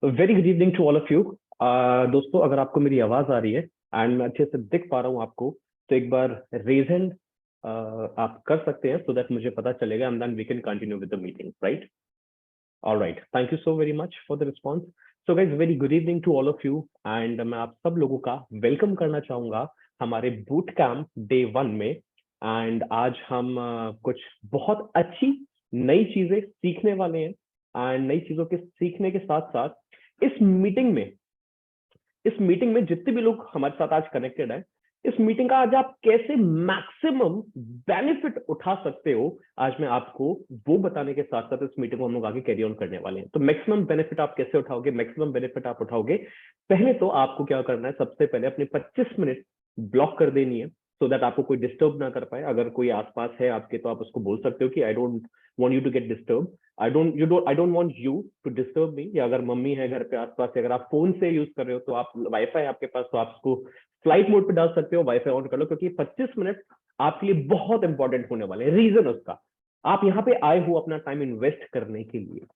Very good evening to all of you. दोस्तों, अगर आपको मेरी आवाज आ रही है एंड मैं अच्छे से दिख पा रहा हूँ आपको, तो एक बार रेज हैंड आप कर सकते हैं सो दैट मुझे पता चलेगा and then we can continue with the meeting, right? Alright, thank you so very much for the response. So guys, very good evening to all of you and मैं आप सब लोगों का वेलकम करना चाहूंगा हमारे बूट कैंप डे 1 में। And आज हम कुछ बहुत अच्छी नई चीजें सीखने वाले हैं एंड नई चीजों के सीखने के साथ साथ इस मीटिंग में जितने भी लोग हमारे साथ आज कनेक्टेड है, इस मीटिंग का आज आप कैसे मैक्सिमम बेनिफिट उठा सकते हो, आज मैं आपको वो बताने के साथ साथ इस मीटिंग को हम लोग आगे कैरी ऑन करने वाले हैं। तो मैक्सिमम बेनिफिट आप कैसे उठाओगे, मैक्सिमम बेनिफिट आप उठाओगे, पहले तो आपको क्या करना है, सबसे पहले अपने 25 मिनट ब्लॉक कर देनी है सो दैट आपको कोई डिस्टर्ब ना कर पाए। अगर कोई आसपास है आपके तो आप उसको बोल सकते हो कि I don't want you to get disturb, I don't want you to disturb me. या अगर मम्मी है घर पे आसपास, अगर आप फोन से यूज कर रहे हो तो आप वाईफाई आपके पास, तो आप उसको फ्लाइट मोड पे डाल सकते हो, वाईफाई ऑन कर लो, क्योंकि 25 मिनट आपके लिए बहुत इंपॉर्टेंट होने वाले हैं। रीजन उसका, आप यहाँ पे आए हो अपना टाइम इन्वेस्ट करने के लिए,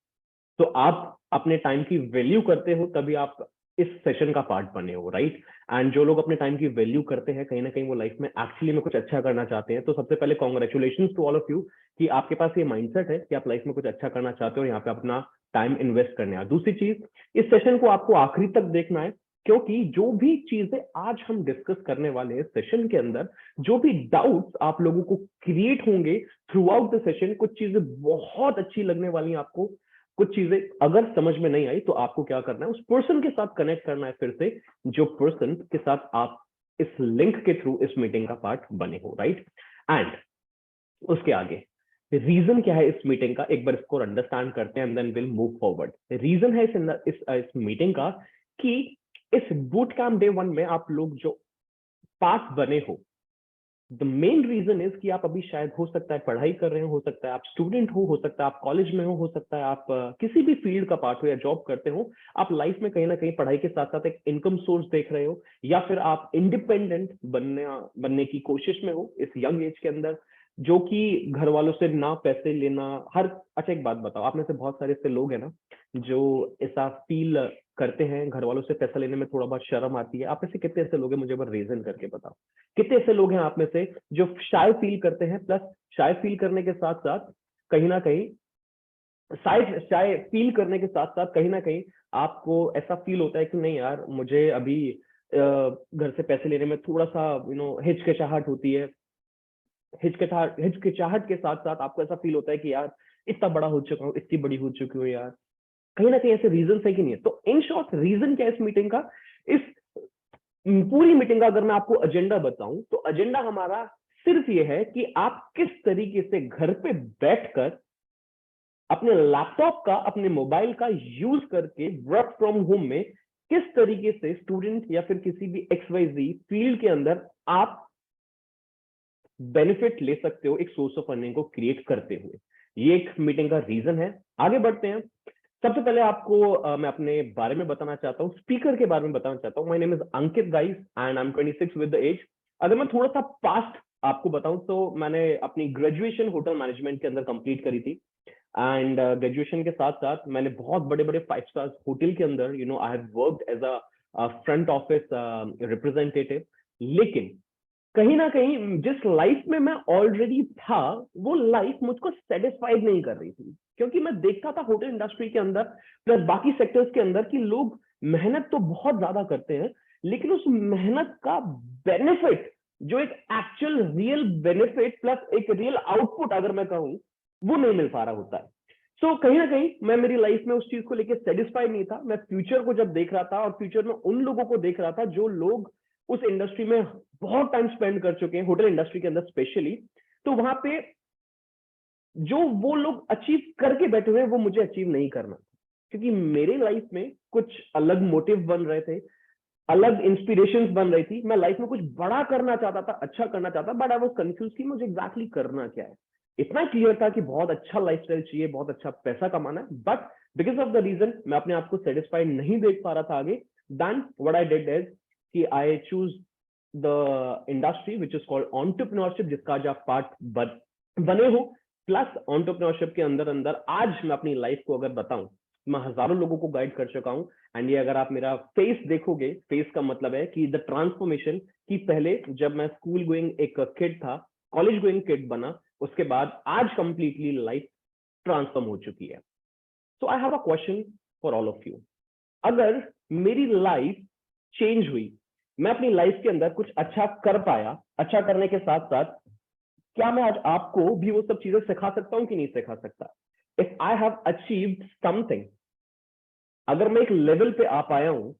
तो आप अपने टाइम की वैल्यू करते हो तभी आप इस सेशन का पार्ट बने हो, राइट? एंड जो लोग अपने टाइम की वैल्यू करते हैं, कहीं ना कहीं वो लाइफ में एक्चुअली में कुछ अच्छा करना चाहते हैं। तो सबसे पहले congratulation to all of you कि आपके पास ये माइंडसेट है कि आप लाइफ में कुछ अच्छा करना चाहते हो, यहाँ पे अपना टाइम इन्वेस्ट करने हैं। दूसरी चीज, इस सेशन को आपको आखिरी तक देखना है, क्योंकि जो भी चीजें आज हम डिस्कस करने वाले हैं सेशन के अंदर, जो भी डाउट्स आप लोगों को क्रिएट होंगे थ्रू आउट द सेशन, कुछ चीजें बहुत अच्छी लगने वाली हैं आपको। कुछ चीजें अगर समझ में नहीं आई तो आपको क्या करना है, उस पर्सन के साथ कनेक्ट करना है फिर से, जो पर्सन के साथ आप इस लिंक के थ्रू इस मीटिंग का पार्ट बने हो, राइट? एंड उसके आगे रीजन क्या है इस मीटिंग का, एक बार इसको अंडरस्टैंड करते हैं and then will move forward. Reason है इस मीटिंग का कि इस बूट कैंप डे 1 में आप लोग जो पार्ट बने हो, द मेन रीजन इज कि आप अभी शायद, हो सकता है पढ़ाई कर रहे हो सकता है आप स्टूडेंट हो सकता है आप कॉलेज में हो सकता है आप किसी भी फील्ड का पार्ट हो या जॉब करते हो, आप लाइफ में कहीं ना कहीं पढ़ाई के साथ साथ एक इनकम सोर्स देख रहे हो, या फिर आप इंडिपेंडेंट बनने की कोशिश में हो इस यंग एज के अंदर, जो कि घर वालों से ना पैसे लेना हर। अच्छा, एक बात बताओ, आप में से बहुत सारे ऐसे लोग हैं ना जो ऐसा फील करते हैं, घर वालों से पैसा लेने में थोड़ा बहुत शर्म आती है। आप में से कितने ऐसे लोग हैं, मुझे एक बार रीजन करके बताओ। कितने ऐसे लोग हैं आप में से जो शाय फील करते हैं, प्लस शाय फील करने के साथ साथ कहीं ना कहीं, शायद शाय फील करने के साथ साथ कहीं ना कहीं आपको ऐसा फील होता है कि नहीं यार, मुझे अभी घर से पैसे लेने में थोड़ा सा हिचकिचाहट होती है। हिचकिचाहट के साथ साथ आपको ऐसा फील होता है कि यार, इतना बड़ा हो चुका हूँ, इतनी बड़ी हो चुकी हूँ यार। कहीं ना कहीं ऐसे रीजन है कि नहीं है? तो इन शॉर्ट, रीजन क्या है इस मीटिंग का? इस पूरी मीटिंग का अगर मैं आपको एजेंडा बताऊं तो एजेंडा हमारा सिर्फ ये है कि आप किस तरीके से घर पे बैठकर अपने लैपटॉप का, अपने मोबाइल का यूज करके वर्क फ्रॉम होम में किस तरीके से स्टूडेंट या फिर किसी भी XYZ फील्ड के अंदर आप बेनिफिट ले सकते हो, एक सोर्स ऑफ अर्निंग को क्रिएट करते हुए। ये एक मीटिंग का रीजन है। आगे बढ़ते हैं। सबसे पहले आपको मैं अपने बारे में बताना चाहता हूँ, स्पीकर के बारे में बताना चाहता हूँ। My name is Ankit guys and I am 26 with the age. अगर मैं थोड़ा सा पास्ट आपको बताऊं तो मैंने अपनी ग्रेजुएशन होटल मैनेजमेंट के अंदर कंप्लीट करी थी। एंड ग्रेजुएशन के साथ साथ मैंने बहुत बड़े बड़े 5 स्टार होटल के अंदर I have worked as a front office representative. लेकिन कहीं ना कहीं जिस लाइफ में मैं ऑलरेडी था, वो लाइफ मुझको सेटिस्फाइड नहीं कर रही थी, क्योंकि मैं देखता था होटल इंडस्ट्री के अंदर प्लस बाकी सेक्टर्स के अंदर कि लोग मेहनत तो बहुत ज्यादा करते हैं, लेकिन उस मेहनत का बेनिफिट, जो एक एक्चुअल रियल बेनिफिट प्लस एक रियल आउटपुट अगर मैं कहूँ, वो नहीं मिल पा रहा होता है। सो कहीं ना कहीं मैं मेरी लाइफ में उस चीज को लेकर सेटिस्फाइड नहीं था। मैं फ्यूचर को जब देख रहा था और फ्यूचर में उन लोगों को देख रहा था जो लोग उस इंडस्ट्री में बहुत टाइम स्पेंड कर चुके हैं, होटल इंडस्ट्री के अंदर स्पेशली, तो वहां पे जो वो लोग अचीव करके बैठे हुए हैं वो मुझे अचीव नहीं करना, क्योंकि मेरे लाइफ में कुछ अलग मोटिव बन रहे थे, अलग इंस्पिरेशंस बन रही थी। मैं लाइफ में कुछ बड़ा करना चाहता था, अच्छा करना चाहता, बट आई वाज कंफ्यूज कि मुझे एग्जैक्टली करना क्या है। इतना क्लियर था कि बहुत अच्छा लाइफस्टाइल चाहिए, बहुत अच्छा पैसा कमाना है, but because of the reason मैं अपने आप को सेटिस्फाइड नहीं देख पा रहा था आगे, then what I did is कि I choose the industry which is called entrepreneurship, जिसका आज आप पार्ट बने हो। प्लस एंटरप्रेन्योरशिप के अंदर अंदर आज मैं अपनी लाइफ को अगर बताऊं मैं हजारों लोगों को गाइड कर चुका हूं। एंड ये अगर आप मेरा फेस देखोगे, फेस का मतलब है कि द ट्रांसफॉर्मेशन, कि पहले जब मैं स्कूल गोइंग एक किड था, कॉलेज गोइंग किड बना, उसके बाद आज कंप्लीटली लाइफ ट्रांसफॉर्म हो चुकी है। So I have a question for all of you. अगर मेरी लाइफ चेंज हुई, मैं अपनी लाइफ के अंदर कुछ अच्छा कर पाया, अच्छा करने के साथ साथ क्या मैं आज आपको भी वो सब चीजें सिखा सकता हूं कि नहीं सिखा सकता? If I have achieved something, अगर मैं एक लेवल पे आ पाया हूं,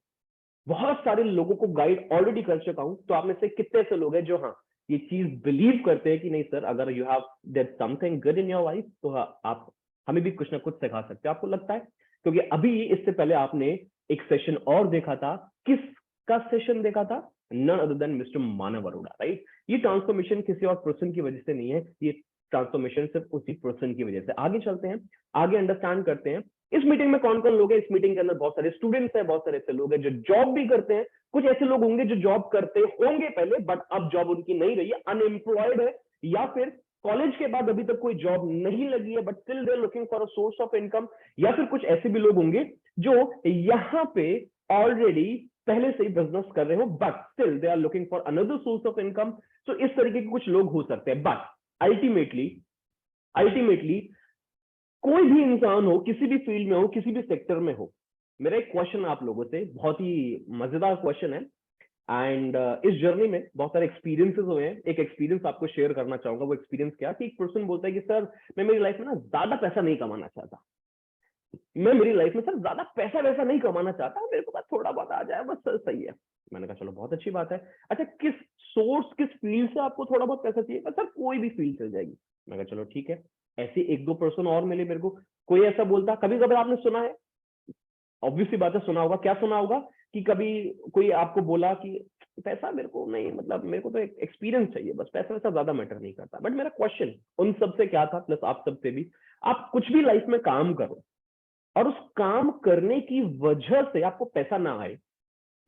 बहुत सारे लोगों को गाइड ऑलरेडी कर चुका हूं, तो आप में से कितने से लोग हैं जो हाँ ये चीज बिलीव करते हैं कि नहीं सर, अगर you have dead something good in your life तो आप हमें भी कुछ ना कुछ सिखा सकते हैं, आपको लगता है? क्योंकि अभी इससे पहले आपने एक सेशन और देखा था, किसका सेशन देखा था? नन अदर देन मिस्टर मानव अरोड़ा, राइट? ये ट्रांसफॉर्मेशन किसी और पर्सन की वजह से नहीं है, ये ट्रांसफॉर्मेशन सिर्फ उसी पर्सन की वजह से। आगे चलते हैं, आगे अंडरस्टैंड करते हैं इस मीटिंग में कौन कौन लोग हैं। इस मीटिंग के अंदर बहुत सारे स्टूडेंट्स हैं, बहुत सारे ऐसे लोग हैं जो जॉब भी करते हैं, कुछ ऐसे लोग होंगे जो जॉब करते होंगे पहले बट अब जॉब उनकी नहीं रही है, अनएम्प्लॉयड है, या फिर कॉलेज के बाद अभी तक कोई जॉब नहीं लगी है but still they are looking for a source of income, या फिर कुछ ऐसे भी लोग होंगे जो यहाँ पे ऑलरेडी पहले से ही बिजनेस कर रहे हो but still they are looking for another source of income. So इस तरीके के कुछ लोग हो सकते हैं, बट अल्टीमेटली कोई भी इंसान हो, किसी भी फील्ड में हो, किसी भी सेक्टर में हो, मेरा एक क्वेश्चन आप लोगों से, बहुत ही मजेदार क्वेश्चन है। एंड इस जर्नी में बहुत सारे एक्सपीरियंसेस हुए हैं। एक एक्सपीरियंस आपको शेयर करना चाहूंगा। वो एक्सपीरियंस क्या कि एक पर्सन बोलता है कि सर मैं मेरी लाइफ में ना ज्यादा पैसा नहीं कमाना चाहता, मैं मेरी लाइफ में सर ज्यादा पैसा वैसा नहीं कमाना चाहता, मेरे को बस थोड़ा बहुत आ जाए बस सर सही है। मैंने कहा चलो बहुत अच्छी बात है। अच्छा किस सोर्स, किस फील्ड से आपको थोड़ा बहुत पैसा चाहिए? सर कोई भी फील्ड चल जाएगी। मैं कहा चलो ठीक है। ऐसे एक दो पर्सन और मिले मेरे को, कोई ऐसा बोलता, कभी कभी आपने सुना है, ऑब्वियसली बात है सुना होगा, क्या सुना होगा कि कभी कोई आपको बोला कि पैसा मेरे को नहीं, मतलब मेरे को तो एक एक्सपीरियंस चाहिए, बस पैसा वैसा ज्यादा मैटर नहीं करता। बट मेरा क्वेश्चन उन सबसे क्या था, प्लस आप सबसे भी, आप कुछ भी लाइफ में काम करो और उस काम करने की वजह से आपको पैसा ना आए,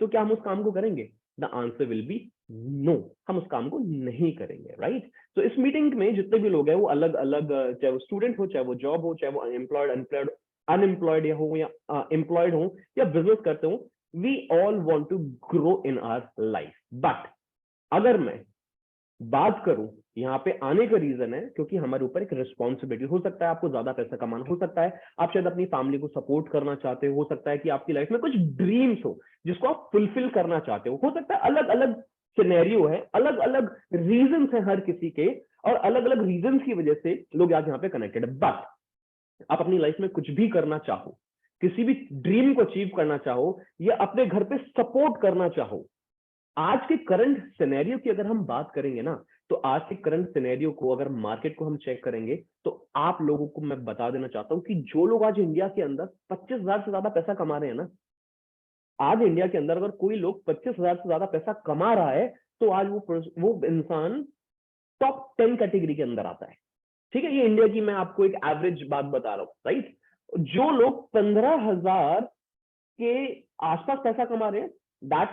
तो क्या हम उस काम को करेंगे? The answer will be no, हम उस काम को नहीं करेंगे, राइट? तो इस मीटिंग में जितने भी लोग हैं वो अलग अलग, चाहे वो स्टूडेंट हो, चाहे वो जॉब हो, चाहे वो अनएम्प्लॉयड या हो, या एम्प्लॉयड हो, या बिजनेस करते हो, we all want to grow in our life. But अगर मैं बात करूं, यहाँ पे आने का रीजन है क्योंकि हमारे ऊपर एक रिस्पॉन्सिबिलिटी। हो सकता है आपको ज्यादा पैसा कमाना, हो सकता है आप शायद अपनी फैमिली को सपोर्ट करना चाहते हो सकता है कि आपकी लाइफ में कुछ ड्रीम्स हो जिसको आप फुलफिल करना चाहते हो सकता है अलग अलग सिनेरियो है, अलग अलग रीजन है हर किसी के, और अलग अलग रीजन की वजह से लोग आज यहाँ पे कनेक्टेड है। बट आप अपनी लाइफ में कुछ भी करना चाहो, किसी भी ड्रीम को अचीव करना चाहो, या अपने घर पे सपोर्ट करना चाहो, आज के करंट सिनेरियो की अगर हम बात करेंगे ना, तो आज के करंट सिनेरियो को, अगर मार्केट को हम चेक करेंगे, तो आप लोगों को मैं बता देना चाहता हूं कि जो लोग आज इंडिया के अंदर 25,000 से ज्यादा पैसा कमा रहे हैं ना, आज इंडिया के अंदर अगर कोई लोग 25,000 से ज्यादा पैसा कमा रहा है, तो आज वो इंसान टॉप 10 कैटेगरी के अंदर आता है। ठीक है, ये इंडिया की मैं आपको एक एवरेज बात बता रहा हूं, राइट? जो लोग 15,000 के आसपास पैसा कमा रहे हैं, that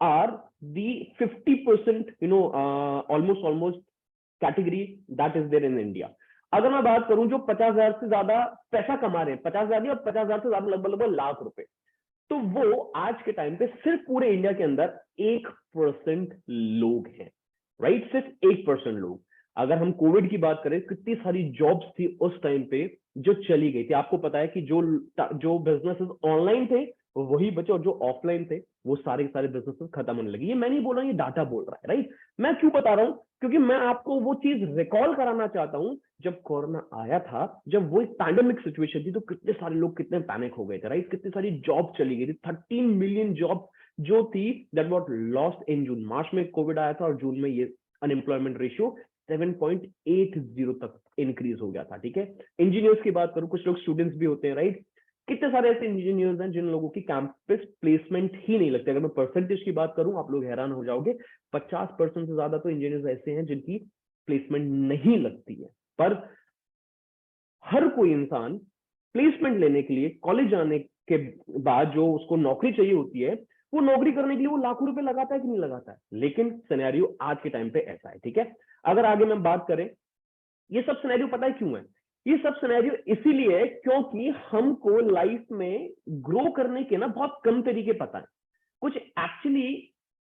are the 50%, almost category that is there in India. अगर मैं बात करूं जो 50,000 से ज्यादा पैसा कमा रहे हैं, 50,000 नहीं और 50,000 से ज्यादा, लगभग लाख रुपए, तो वो आज के टाइम पे सिर्फ पूरे इंडिया के अंदर 1% लोग हैं, राइट? सिर्फ 1% लोग। अगर हम कोविड की बात करें, कितनी सारी जॉब्स थी उस टाइम पे जो चली गई थी। आपको पता है कि जो बिजनेसेस ऑनलाइन थे वही बचे, और जो ऑफलाइन थे वो सारे के सारे बिजनेसेस खत्म होने लगे। ये मैं नहीं बोल रहा हूँ, ये डाटा बोल रहा है, राइट? मैं क्यों बता रहा हूँ? क्योंकि मैं आपको वो चीज रिकॉल कराना चाहता हूँ, जब कोरोना आया था, जब वो एक पैंडेमिक सिचुएशन थी, तो कितने सारे लोग कितने पैनिक हो गए थे, राइट? कितनी सारी जॉब चली गई थी, 13 मिलियन जॉब जो थी दैट वॉट लॉस्ट इन जून। मार्च में कोविड आया था और जून में ये अनएम्प्लॉयमेंट रेशियो 7.80 तक इंक्रीज हो गया था। ठीक है, इंजीनियर्स की बात करूं, कुछ लोग स्टूडेंट्स भी होते हैं, राइट? कितने सारे ऐसे इंजीनियर्स हैं जिन लोगों की कैंपस प्लेसमेंट ही नहीं लगती। अगर मैं परसेंटेज की बात करूं, आप लोग हैरान हो जाओगे, 50% से ज्यादा तो इंजीनियर्स ऐसे हैं जिनकी प्लेसमेंट नहीं लगती है। पर हर कोई इंसान प्लेसमेंट लेने के लिए कॉलेज जाने के बाद जो उसको नौकरी चाहिए होती है, वो नौकरी करने के लिए वो लाखों रुपए लगाता है कि नहीं लगाता है? लेकिन सिनेरियो आज के टाइम पे ऐसा है। ठीक है, अगर आगे मैं बात करें, ये सब सिनेरियो पता है क्यों है? ये सब सिनेरियो इसीलिए है क्योंकि हमको लाइफ में ग्रो करने के ना बहुत कम तरीके पता है। कुछ एक्चुअली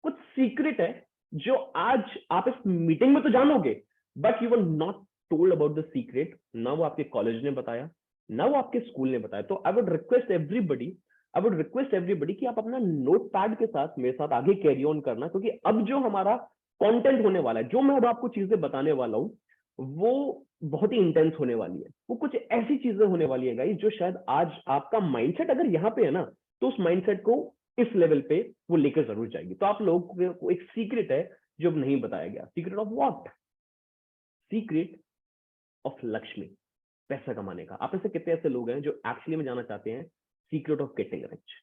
कुछ सीक्रेट है जो आज आप इस मीटिंग में तो जानोगे, but you will not told about the secret. ना वो आपके कॉलेज ने बताया, ना वो आपके स्कूल ने बताया। तो आई वुड रिक्वेस्ट एवरीबडी कि आप अपना नोट पैड के साथ मेरे साथ आगे कैरी ऑन करना, क्योंकि अब जो हमारा कंटेंट होने वाला है, जो मैं अब आपको चीजें बताने वाला हूं, वो बहुत ही इंटेंस होने वाली है। वो कुछ ऐसी चीजें होने वाली है गाइस जो शायद आज आपका माइंडसेट अगर यहाँ पे है ना, तो उस माइंडसेट को इस लेवल पे वो लेकर जरूर जाएगी। तो आप लोगों को एक सीक्रेट है जो अब नहीं बताया गया। Secret of what? Secret of Lakshmi, पैसा कमाने का। आप में से कितने ऐसे लोग हैं जो एक्चुअली में जाना चाहते हैं सीक्रेट ऑफ गेटिंग रिच?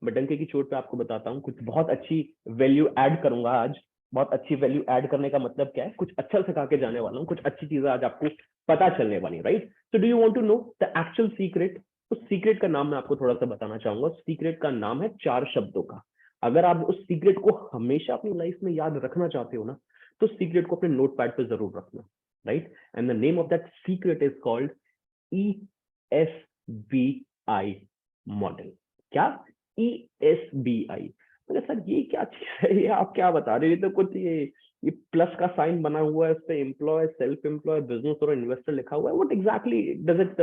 मैं डंके की चोट पे आपको बताता हूँ, कुछ बहुत अच्छी वैल्यू ऐड करूंगा आज। बहुत अच्छी वैल्यू ऐड करने का मतलब क्या है? कुछ अच्छा सिखा के जाने वाला हूँ, कुछ अच्छी चीजें आज आपको पता चलने वाली, right? So do you want to know the actual secret? उस सीक्रेट का नाम मैं आपको थोड़ा सा बताना चाहूंगा। सीक्रेट का नाम है 4 शब्दों का। अगर आप उस सीक्रेट को हमेशा अपनी लाइफ में याद रखना चाहते हो ना, तो सीक्रेट को अपने नोट पैड पे जरूर रखना, right? And the name of that secret is called ESBI model. क्या? ESBI। तो सर ये क्या चीज है, ये आप क्या बता रहे हो? ये तो कुछ ये प्लस का साइन बना हुआ है, उस पे एम्प्लॉय, सेल्फ एम्प्लॉय, बिजनेस और इन्वेस्टर लिखा हुआ है। What exactly does it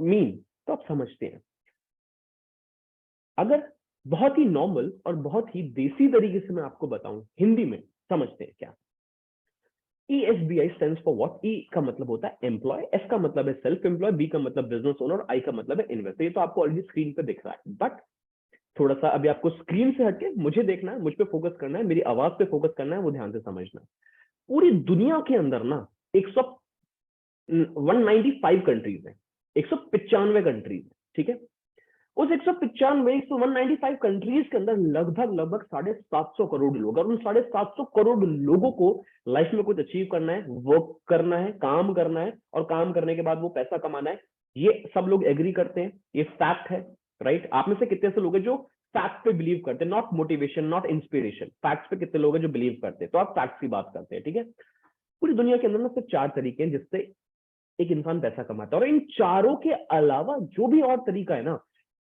mean? तो आप समझते हैं। अगर बहुत ही नॉर्मल और बहुत ही देसी तरीके से मैं आपको बताऊं हिंदी में, समझते हैं क्या? ESBI stands for what? E का मतलब होता है एम्प्लॉय, S का मतलब है सेल्फ एम्प्लॉय, B का मतलब बिजनेस ओनर, I का मतलब है इन्वेस्टर। ये तो आपको ऑलरेडी स्क्रीन पे दिख रहा है, बट थोड़ा सा अभी आपको स्क्रीन से हटके मुझे देखना है, मुझ पे फोकस करना है, मेरी आवाज पे फोकस करना है, वो ध्यान से समझना है। पूरी दुनिया के अंदर ना 195 कंट्रीज है, 195 कंट्रीज है, ठीक है? उस 195 कंट्रीज के अंदर लगभग 750 करोड़ लोग, और उन 750 करोड़ लोगों को लाइफ में कुछ अचीव करना है, वर्क करना है, काम करना है, और काम करने के बाद वो पैसा कमाना है। ये सब लोग एग्री करते हैं, ये फैक्ट है, राइट? आप में से कितने ऐसे लोग हैं जो फैक्ट पे बिलीव करते हैं? Not motivation, not inspiration, facts पे कितने लोग हैं जो बिलीव करते हैं? तो आप फैक्ट्स की बात करते हैं, ठीक है? पूरी दुनिया के अंदर ना सिर्फ 4 तरीके हैं जिससे एक इंसान पैसा कमाता है, और इन चारों के अलावा जो भी और तरीका है ना,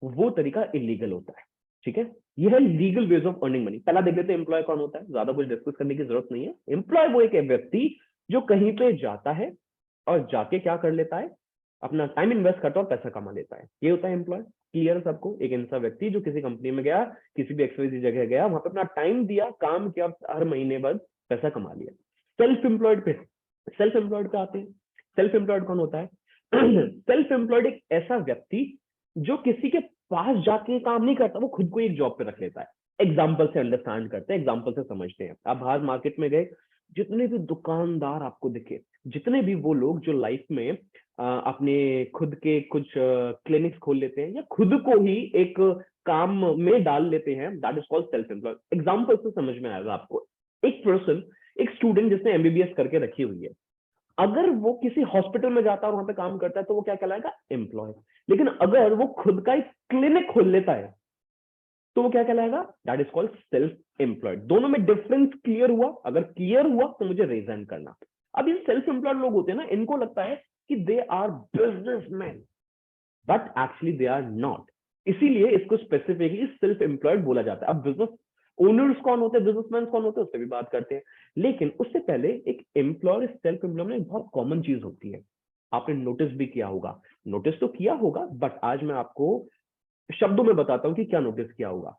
वो तरीका इलीगल होता है, ठीक है? ये है legal ways of earning money. पहला देख लेते हैं एम्प्लॉय कौन होता है। ज्यादा कुछ डिस्कस करने की जरूरत नहीं है। एम्प्लॉय वो एक व्यक्ति जो कहीं पे जाता है और जाके क्या कर लेता है, अपना टाइम इन्वेस्ट करता है और पैसा कमा लेता है। ये होता है एम्प्लॉय। क्लियर है सबको? एक ऐसा व्यक्ति जो किसी कंपनी में गया, किसी भी एक्सवाइजी जगह गया, वहां पे अपना टाइम दिया, काम किया, हर महीने बाद पैसा कमा लिया। सेल्फ एम्प्लॉयड पे आते हैं। सेल्फ एम्प्लॉयड कौन होता है? सेल्फ एम्प्लॉयड एक ऐसा व्यक्ति जो किसी के पास जाके काम नहीं करता, वो खुद को एक जॉब पे रख लेता है। एग्जाम्पल से अंडरस्टैंड करते हैं, एग्जाम्पल से समझते हैं। आप बाहर मार्केट में गए, जितने भी दुकानदार आपको दिखे, जितने भी वो लोग जो लाइफ में अपने खुद के कुछ क्लिनिक्स खोल लेते हैं या खुद को ही एक काम में डाल लेते हैं, that is called self employed. Example से समझ में आएगा आपको। एक पर्सन, एक स्टूडेंट जिसने MBBS करके रखी हुई है, अगर वो किसी हॉस्पिटल में जाता है और वहां पे काम करता है, तो वो क्या कहलाएगा? एम्प्लॉय। लेकिन अगर वो खुद का एक क्लिनिक खोल लेता है, तो वो क्या कहलाएगा? That is called self employed. दोनों में डिफरेंस क्लियर हुआ? अगर क्लियर हुआ तो मुझे रीजन करना। अब ये सेल्फ एम्प्लॉयड लोग होते हैं ना, इनको लगता है कि they are businessman, but actually they are not. इसीलिए इसको स्पेसिफिकली सेल्फ एम्प्लॉयड बोला जाता है। अब बिजनेस ओनर्स कौन होते हैं, बिजनेसमैन कौन होते हैं, उससे भी बात करते हैं। लेकिन उससे पहले एक एम्प्लॉयर, सेल्फ एम्प्लॉयड में एक बहुत कॉमन चीज होती है। आपने नोटिस भी किया होगा, नोटिस तो किया होगा, बट आज मैं आपको शब्दों में बताता हूं कि क्या नोटिस किया होगा।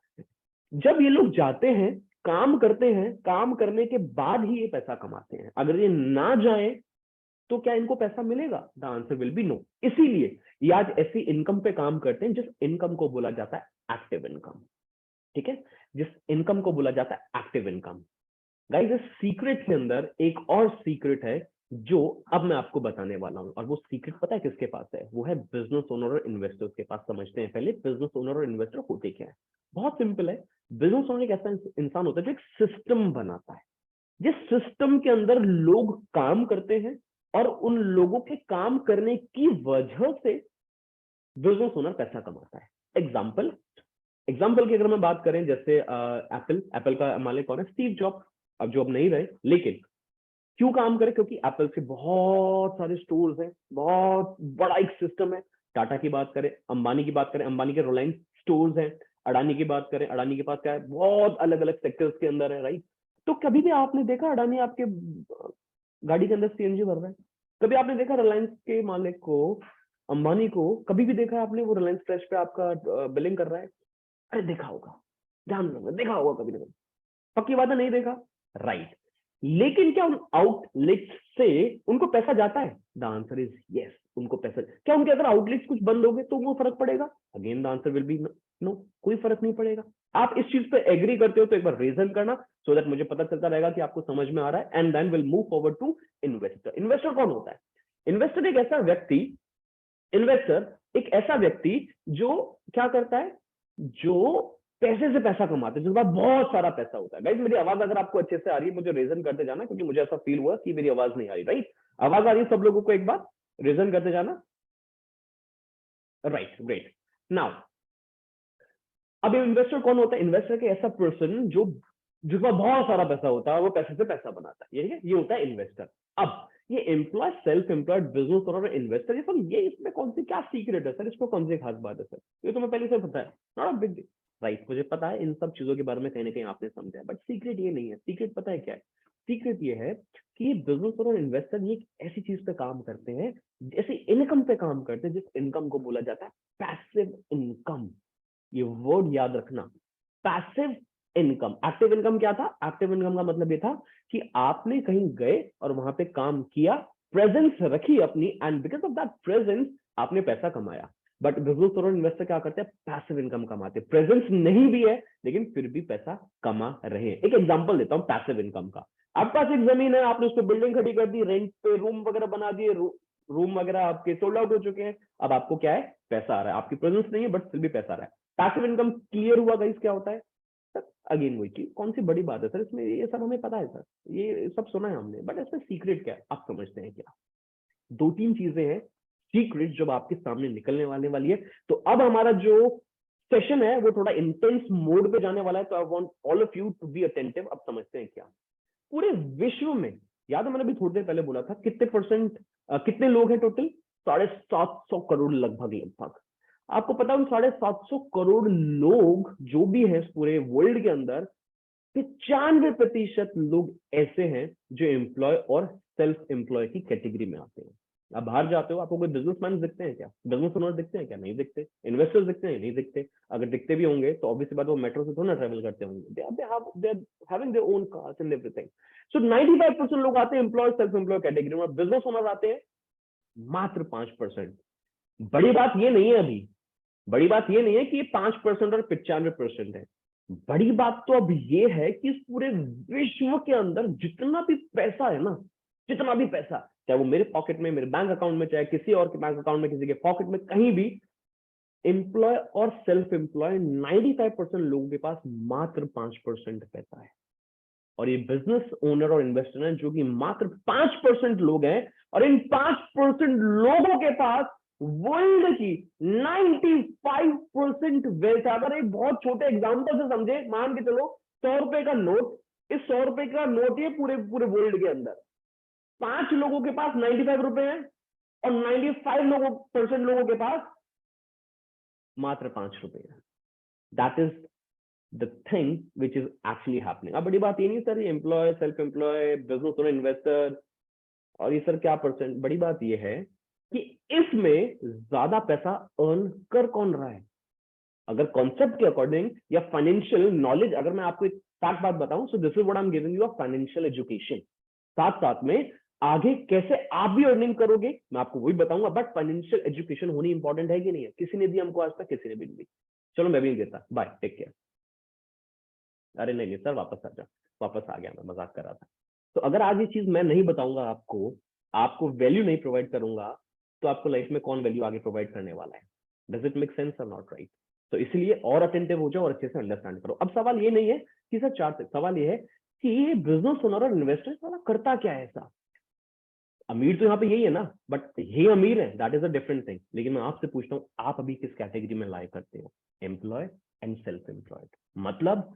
जब ये लोग जाते हैं, काम करते हैं, काम करने के बाद ही ये पैसा कमाते हैं। अगर ये ना जाए तो क्या इनको पैसा मिलेगा? The answer will be no. इसीलिए ये आज ऐसी इनकम पे काम करते हैं जिस इनकम को बोला जाता है एक्टिव इनकम, ठीक है? जिस इनकम को बोला जाता है एक्टिव इनकम। गाइस, इस सीक्रेट के अंदर एक और सीक्रेट है जो अब मैं आपको बताने वाला हूं, और वो सीक्रेट पता है किसके पास है? वो है बिजनेस ओनर और इन्वेस्टर्स के पास। समझते हैं पहले बिजनेस ओनर और इन्वेस्टर होते क्या है। बहुत सिंपल है। बिजनेस ओनर एक ऐसा इंसान होता है जो एक सिस्टम बनाता है, जिस सिस्टम के अंदर लोग काम करते हैं, और उन लोगों के काम करने की वजह से बिजनेस ओनर पैसा कमाता है। एग्जाम्पल की अगर मैं बात करें, जैसे एप्पल का मालिक कौन है? Steve jobs. अब जॉब नहीं रहे, लेकिन क्यों काम करे? क्योंकि एप्पल के बहुत सारे स्टोर्स हैं, बहुत बड़ा एक सिस्टम है। टाटा की बात करें, अंबानी की बात करें, अंबानी के रिलायंस स्टोर्स हैं। अडानी की बात करें, अडानी के पास क्या है, बहुत अलग अलग सेक्टर्स के अंदर है, राइट। तो कभी भी आपने देखा अडानी आपके गाड़ी के अंदर सीएनजी भर रहा है? कभी आपने देखा रिलायंस के मालिक को, अंबानी को, कभी भी देखा आपने वो रिलायंस फ्रेश पे आपका बिलिंग कर रहा है? अरे देखा होगा, ध्यान रखना, देखा होगा कभी ना कभी। पक्की बात है, नहीं देखा, राइट। लेकिन क्या उन आउटलेट्स से उनको पैसा जाता है? द आंसर इज यस, उनको पैसा। क्या उनके अगर आउटलेट्स कुछ बंद हो गए तो वो फर्क पड़ेगा? Again the answer will be no, कोई फर्क नहीं पड़ेगा। आप इस चीज पे एग्री करते हो तो एक बार रीजन करना, सो दैट मुझे पता चलता रहेगा कि आपको समझ में आ रहा है, and then will move forward to investor. Investor कौन होता है? इन्वेस्टर एक ऐसा व्यक्ति, इन्वेस्टर एक ऐसा व्यक्ति जो क्या करता है, जो पैसे से पैसा कमाते हैं, जिसके पास बहुत सारा पैसा होता है। गाइस मेरी आवाज अगर आपको अच्छे से आ रही है, मुझे रीजन करते जाना, क्योंकि मुझे ऐसा फील हुआ कि मेरी आवाज नहीं आ रही, राइट। आवाज आ रही है सब लोगों को? एक बार रीजन करते जाना, राइट, ग्रेट। नाउ अब इन्वेस्टर कौन होता है? इन्वेस्टर के ऐसा पर्सन जो, जिसका बहुत सारा पैसा होता है, वो पैसे से पैसा बनाता है, ये होता है इन्वेस्टर। अब ये एम्प्लॉय, सेल्फ एम्प्लॉयड, बिजनेस और इन्वेस्टर, ये सब, ये इसमें कौन सी क्या सीक्रेट है सर? इसको कौन सी खास बात है सर? ये तो मैं पहले से पता है, नॉट अ बिग, राइट। मुझे पता है इन सब चीजों के बारे में कहीं ना कहीं आपने समझा है, बट सीक्रेट ये नहीं है। सीक्रेट पता है क्या है? सीक्रेट ये है कि ये बिजनेस और इन्वेस्टर ये एक ऐसी चीज पे काम करते हैं, ऐसी इनकम पे काम करते हैं, जिस इनकम को बोला जाता है पैसिव इनकम। ये वर्ड याद रखना, पैसिव इनकम। एक्टिव इनकम क्या था? एक्टिव इनकम का मतलब ये था कि आपने कहीं गए और वहां पे काम किया, प्रेजेंस रखी अपनी, and because of that presence आपने पैसा कमाया। बट बिजनेस और इन्वेस्टर क्या करते हैं? पैसिव इनकम कमाते हैं। प्रेजेंस नहीं भी है लेकिन फिर भी पैसा कमा रहे हैं। एक एग्जांपल देता हूं पैसिव इनकम का। आपके पास एक जमीन है, आपने उस पर बिल्डिंग खड़ी कर दी, रेंट पे रूम वगैरह बना दिए, रूम वगैरह आपके सोल्ड आउट हो चुके हैं। अब आपको क्या है? पैसा आ रहा है। आपकी प्रेजेंस नहीं है बट फिर भी पैसा आ रहा है। पैसिव इनकम क्लियर हुआ गाइस क्या होता है? सर अगेन वही चीज, कौन सी बड़ी बात है सर इसमें? ये सब हमें पता है सर, ये सब सुना है हमने, बट इसमें सीक्रेट क्या है आप समझते हैं क्या? दो तीन चीजें हैं सीक्रेट जब आपके सामने निकलने वाली है। तो अब हमारा जो सेशन है वो थोड़ा इंटेंस मोड पे जाने वाला है, तो I want all of you to be attentive. अब समझते हैं क्या पूरे विश्व में, याद है मैंने अभी थोड़ी देर पहले बोला था, कितने परसेंट, कितने लोग हैं टोटल? 750 करोड़ लगभग लगभग। आपको पता है उन 750 करोड़ लोग जो भी हैं पूरे वर्ल्ड के अंदर, 95% लोग ऐसे हैं जो एम्प्लॉय और सेल्फ एम्प्लॉय की कैटेगरी में आते हैं। आप बाहर जाते हो, आपको कोई बिजनेसमैन दिखते हैं क्या? बिजनेस ओनर दिखते हैं क्या? नहीं दिखते। इन्वेस्टर्स दिखते हैं? नहीं दिखते। अगर दिखते भी होंगे तो ऑब्वियसली बात वो मेट्रो से थोड़ा ना ट्रेवल करते होंगे, they are having their own cars and everything. So 95% लोग आते हैं एम्प्लॉय सेल्फ एम्प्लॉय कैटेगरी में, बिजनेस ओनर आते हैं मात्र 5%। बड़ी बात ये नहीं है अभी, बड़ी बात ये नहीं है कि ये 5% और 95% है। बड़ी बात तो अब ये है कि इस पूरे विश्व के अंदर जितना भी पैसा है ना, जितना भी पैसा, चाहे वो मेरे पॉकेट में, मेरे बैंक अकाउंट में, चाहे किसी और के बैंक अकाउंट में, किसी के पॉकेट में, कहीं भी, एम्प्लॉय और सेल्फ एम्प्लॉय 95% लोगों के पास मात्र 5% पैसा है। और ये बिजनेस ओनर और इन्वेस्टर हैं जो कि मात्र 5% लोग हैं, और इन 5% लोगों के पास वर्ल्ड की 95% वेल्थ है। अगर एक बहुत छोटे एग्जांपल से समझे, मान के चलो 100 रुपए का नोट, इस 100 रुपए का नोट ये पूरे पूरे वर्ल्ड के अंदर 5 लोगों के पास 95 रुपए हैं, और 95% लोगों के पास मात्र 5 रुपए है। That is the thing which is actually happening। अब बड़ी बात ये नहीं सर ये employ, self employ, business owner, investor और ये सर क्या परसेंट, बड़ी बात ये है कि इसमें ज्यादा पैसा अर्न कर कौन रहा है। अगर कॉन्सेप्ट के अकॉर्डिंग या फाइनेंशियल नॉलेज, अगर मैं आपको एक फैक्ट बात बताऊं, so this is what I am giving you a financial education. साथ साथ में आगे कैसे आप भी अर्निंग करोगे मैं आपको वही बताऊंगा, बट फाइनेंशियल एजुकेशन होनी इंपॉर्टेंट है कि नहीं है? किसी ने दी हमको आज तक? किसी ने भी नहीं दी। चलो मैं भी नहीं देता, बाय, टेक केयर। अरे नहीं नहीं सर वापस आ जाओ, वापस आ गया, मैं मजाक कर रहा था। तो अगर आज ये चीज मैं नहीं बताऊंगा आपको, आपको वैल्यू नहीं प्रोवाइड करूंगा, तो आपको लाइफ में कौन वैल्यू आगे प्रोवाइड करने वाला है? डज इट मेक सेंस और नॉट, राइट? तो इसलिए और अटेंटिव हो जाओ और अच्छे से अंडरस्टैंड करो। अब सवाल ये नहीं है कि सर चार, सवाल ये है कि ये बिजनेस ओनर और इन्वेस्टर वाला करता क्या है ऐसा? अमीर तो यहाँ पे यही है ना, बट ये अमीर है, that is a different thing. लेकिन मैं आपसे पूछता हूँ आप अभी किस कैटेगरी में लाई करते हो? Employ and self employed. मतलब